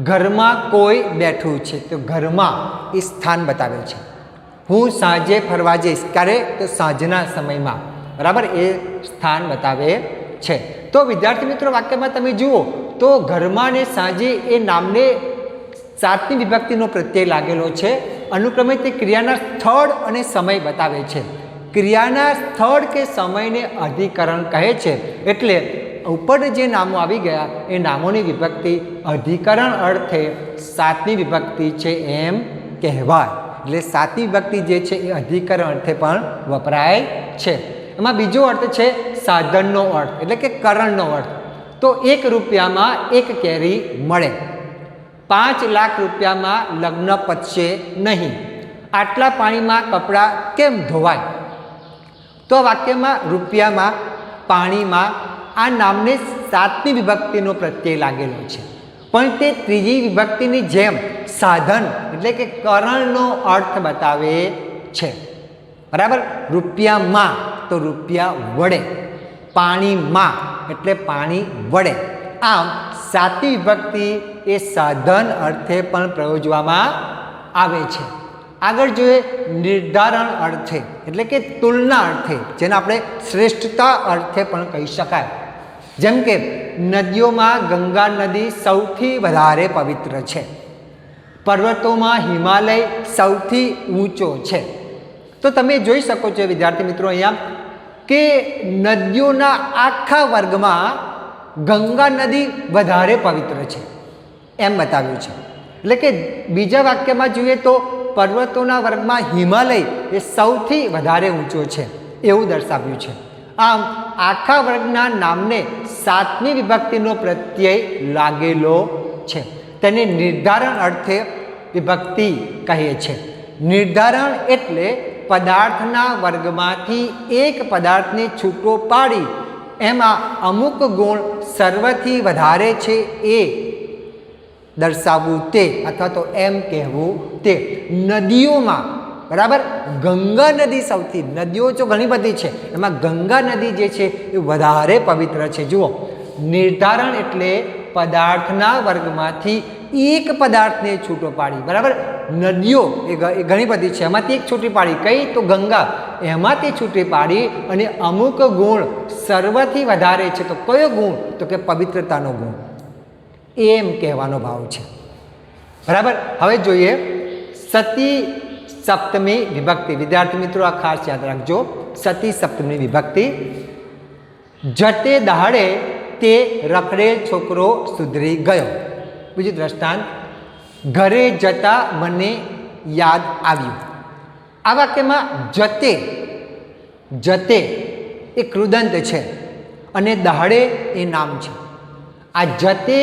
ઘરમાં કોઈ બેઠું છે, તો ઘરમાં એ સ્થાન બતાવે છે. હું સાંજે ફરવા જઈશ, ક્યારે? તો સાંજના સમયમાં. બરાબર. એ સ્થાન બતાવે છે. તો વિદ્યાર્થી મિત્રો વાક્યમાં તમે જુઓ તો ઘરમાં ને સાંજે એ નામને સાતમી વિભક્તિનો પ્રત્યય લાગેલો છે. અનુક્રમે તે ક્રિયાના સ્થળ અને સમય બતાવે છે. ક્રિયાના સ્થળ કે સમયને અધિકરણ કહે છે. એટલે ઉપર જે નામો આવી ગયા એ નામોની વિભક્તિ અધિકરણ અર્થે સાતમી વિભક્તિ છે એમ કહેવાય. એટલે સાતમી વિભક્તિ જે છે એ અધિકરણ અર્થે પણ વપરાય છે. એમાં બીજો અર્થ છે સાધનનો અર્થ એટલે કે કરણનો અર્થ. તો 1 રૂપિયામાં 1 કેરી મળે. 5 લાખ રૂપિયામાં લગ્ન પતશે નહીં, આટલા પાણીમાં કપડાં કેમ ધોવાય? તો વાક્યમાં રૂપિયામાં, પાણીમાં આ નામને 7મી વિભક્તિનો પ્રત્યય લાગેલો છે, પણ તે ત્રીજી વિભક્તિની જેમ સાધન એટલે કે કરણનો અર્થ બતાવે છે. બરાબર. રૂપિયામાં તો રૂપિયા વડે, પાણીમાં એટલે પાણી વડે. આમ 7મી વિભક્તિ એ સાધન અર્થે પણ પ્રયોજવામાં આવે છે. આગળ જોઈએ નિર્ધારણ અર્થે એટલે કે તુલના અર્થે, જેને આપણે શ્રેષ્ઠતા અર્થે પણ કહી શકાય. જેમ કે નદીઓમાં ગંગા નદી સૌથી વધારે પવિત્ર છે, પર્વતોમાં હિમાલય સૌથી ઊંચો છે. તો તમે જોઈ શકો છો વિદ્યાર્થી મિત્રો અહીંયા કે નદીઓના આખા વર્ગમાં ગંગા નદી વધારે પવિત્ર છે એમ બતાવ્યું છે. એટલે કે બીજા વાક્યમાં જોઈએ તો પર્વતોના વર્ગમાં હિમાલય એ સૌથી વધારે ઊંચો છે એવું દર્શાવ્યું છે. આમ આખા વર્ગના નામને 7મી વિભક્તિનો પ્રત્યય લાગેલો છે. તેને નિર્ધારણ અર્થે વિભક્તિ કહે છે. નિર્ધારણ એટલે પદાર્થના વર્ગમાંથી એક પદાર્થને છૂટો પાડી એમાં અમુક ગુણ સર્વથી વધારે છે એ દર્શાવવું તે, અથવા તો એમ કહેવું તે. નદીઓમાં બરાબર ગંગા નદી સૌથી, નદીઓ જો ઘણી બધી છે એમાં ગંગા નદી જે છે એ વધારે પવિત્ર છે. જુઓ, નિર્ધારણ એટલે પદાર્થના વર્ગમાંથી એક પદાર્થને છૂટો પાડી. બરાબર. નદીઓ એ ઘણી બધી છે, એમાંથી એક છૂટી પાડી, કઈ? તો ગંગા. એમાંથી છૂટી પાડી અને અમુક ગુણ સર્વથી વધારે છે. તો કયો ગુણ? તો કે પવિત્રતાનો ગુણ, એમ કહેવાનો ભાવ છે. બરાબર. હવે જોઈએ સતી સપ્તમી વિભક્તિ. વિદ્યાર્થી મિત્રો આ ખાસ યાદ રાખજો, સતી સપ્તમી વિભક્તિ. જતે દહાડે તે રખડેલ છોકરો સુધરી ગયો. બીજું દ્રષ્ટાંત, ઘરે જતા મને યાદ આવ્યું. આ વાક્યમાં જતે, જતે એ કૃદંત છે અને દહાડે એ નામ છે. આ જતે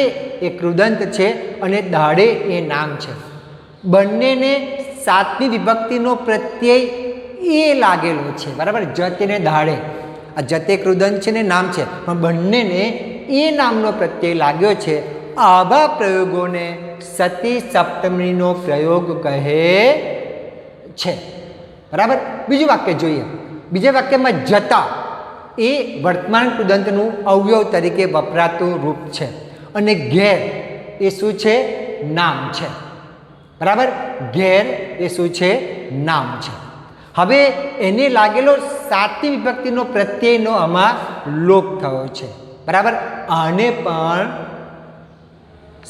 એ કૃદંત છે અને દહાડે એ નામ છે. બંનેને 7મી વિભક્તિનો પ્રત્યય એ લાગેલો છે. બરાબર. જતે ને દહાડે, આ જતે કૃદંત છે ને નામ છે, પણ બંનેને એ નામનો પ્રત્યય લાગ્યો છે. આવા પ્રયોગોને સતી સપ્તમીનો પ્રયોગ કહે છે. બરાબર. બીજું વાક્ય જોઈએ. બીજા વાક્યમાં જતા એ વર્તમાન કૃદંતનું અવયવ તરીકે વપરાતું રૂપ છે અને ઘેર એ શું છે? નામ છે. બરાબર. ઘેર એ શું છે? નામ છે. હવે એને લાગેલો 7મી વિભક્તિનો પ્રત્યયનો આમાં લોપ થયો છે. બરાબર. આને પણ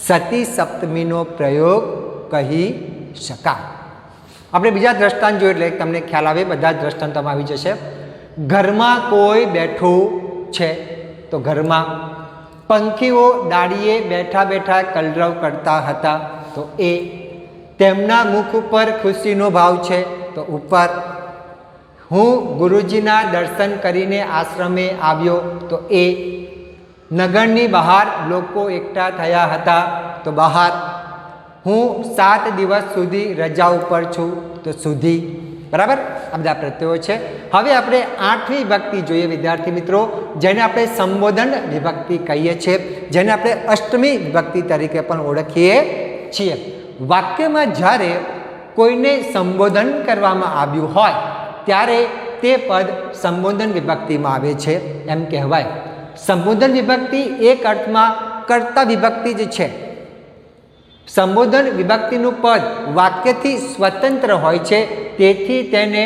સતી સપ્તમીનો પ્રયોગ કહી શકાય. આપણે બીજા દ્રષ્ટાંત જોઈએ એટલે તમને ખ્યાલ આવે, બધા દ્રષ્ટાંતોમાં આવી જશે. ઘરમાં કોઈ બેઠું છે, તો ઘરમાં. પંખીઓ ડાળીએ બેઠા બેઠા કલરવ કરતા હતા, તો એ. તેમના મુખ ઉપર ખુશીનો ભાવ છે, તો ઉપર. હું ગુરુજીના દર્શન કરીને આશ્રમે આવ્યો, તો એ. નગરની બહાર લોકો એકઠા થયા હતા, તો બહાર. હું 7 દિવસ સુધી રજા ઉપર છું, તો સુધી. બરાબર. આ બધા પ્રત્યયો છે. હવે આપણે 8મી વિભક્તિ જોઈએ વિદ્યાર્થી મિત્રો, જેને આપણે સંબોધન વિભક્તિ કહીએ છીએ, જેને આપણે અષ્ટમી વિભક્તિ તરીકે પણ ઓળખીએ છીએ. વાક્યમાં જ્યારે કોઈને સંબોધન કરવામાં આવ્યું હોય ત્યારે તે પદ સંબોધન વિભક્તિમાં આવે છે એમ કહેવાય. સંબોધન વિભક્તિ એક અર્થમાં કર્તા વિભક્તિ જ છે. સંબોધન વિભક્તિનું પદ વાક્યથી સ્વતંત્ર હોય છે, તેથી તેને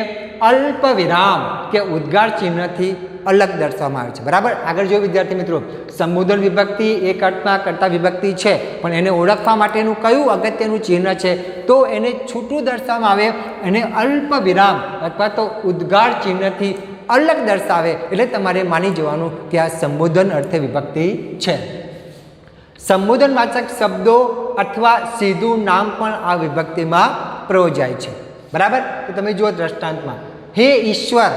અલ્પ વિરામ કે ઉદ્ગાર ચિહ્નથી અલગ દર્શાવવામાં આવે છે. બરાબર. આગળ જો વિદ્યાર્થી મિત્રો, સંબોધન વિભક્તિ એક અર્થમાં કર્તા વિભક્તિ છે, પણ એને ઓળખવા માટેનું કયું અગત્યનું ચિહ્ન છે? તો એને છૂટું દર્શાવવામાં આવે, એને અલ્પ વિરામ અથવા તો ઉદ્ગાર ચિહ્નથી અલગ દર્શાવે, એટલે તમારે માની જવાનું કે આ સંબોધન અર્થે વિભક્તિ છે. સંબોધનવાચક શબ્દો અથવા સીધું નામ પણ આ વિભક્તિમાં પ્રયોજાય છે. બરાબર. તો તમે જુઓ દ્રષ્ટાંતમાં, હે ઈશ્વર,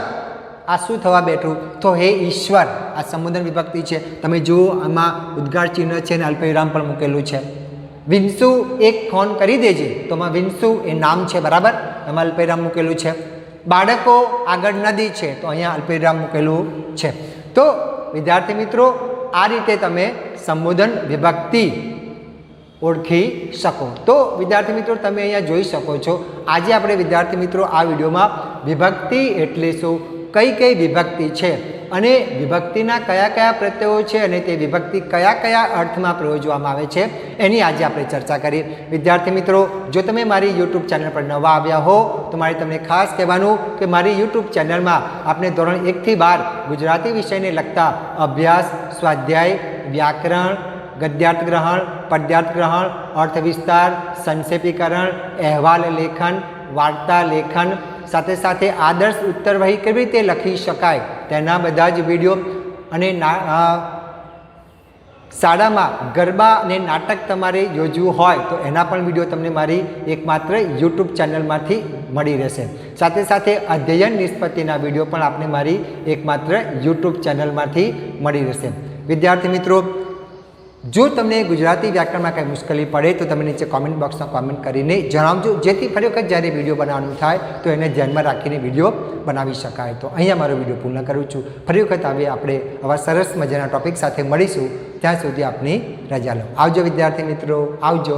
આ શું થવા બેઠું? તો હે ઈશ્વર. આ સંબોધન વિભક્તિ છે. તમે જુઓ આમાં ઉદ્ગાર ચિહ્ન છે અને અલ્પવિરામ પણ મૂકેલું છે. વિંસુ એક ફોન કરી દેજે, તો એમાં વિંસુ એ નામ છે, બરાબર, એમાં અલ્પવિરામ મૂકેલું છે. બાળકો આગળ નદી છે, તો અહીંયા અલ્પવિરામ મૂકેલું છે. તો વિદ્યાર્થી મિત્રો, આ રીતે તમે સંબોધન વિભક્તિ ઓળખી શકો. તો વિદ્યાર્થી મિત્રો, તમે અહીંયા જોઈ શકો છો, આજે આપણે વિદ્યાર્થી મિત્રો આ વિડીયોમાં વિભક્તિ એટલે શું, કઈ કઈ વિભક્તિ છે અને વિભક્તિના કયા કયા પ્રત્યયો છે અને તે વિભક્તિ કયા કયા અર્થમાં પ્રયોજવામાં આવે છે એની આજે આપણે ચર્ચા કરી. વિદ્યાર્થી મિત્રો, જો તમે મારી યુટ્યુબ ચેનલ પર નવા આવ્યા હો તો મારે તમને ખાસ કહેવાનું કે મારી યુટ્યુબ ચેનલમાં આપણે ધોરણ 1 થી 12 ગુજરાતી વિષયને લગતા અભ્યાસ, સ્વાધ્યાય, વ્યાકરણ, ગદ્યાર્થ ગ્રહણ, પદ્યાર્થ ગ્રહણ, અર્થ વિસ્તાર, સંક્ષેપીકરણ, અહેવાલ લેખન, વાર્તા લેખન, સાથે સાથે આદર્શ ઉત્તરવહી કેવી રીતે લખી શકાય તેના બધા જ વિડીયો અને શાળામાં ગરબા અને નાટક તમારે યોજવું હોય તો એના પણ વિડીયો તમને મારી એકમાત્ર યુટ્યુબ ચેનલમાંથી મળી રહેશે. સાથે સાથે અધ્યયન નિષ્પત્તિના વિડીયો પણ આપને મારી એકમાત્ર યુટ્યુબ ચેનલમાંથી મળી રહેશે. વિદ્યાર્થી મિત્રો, જો તમને ગુજરાતી વ્યાકરણમાં કંઈ મુશ્કેલી પડે તો તમે નીચે કોમેન્ટ બોક્સમાં કોમેન્ટ કરીને જણાવજો, જેથી ફરી વખત જ્યારે વિડીયો બનાવવાનું થાય તો એને ધ્યાનમાં રાખીને વિડીયો બનાવી શકાય. તો અહીંયા મારો વિડીયો પૂર્ણ કરું છું. ફરી વખત આપણે આવા સરસ મજાના ટોપિક સાથે મળીશું. ત્યાં સુધી આપની રજા લો. આવજો વિદ્યાર્થી મિત્રો, આવજો.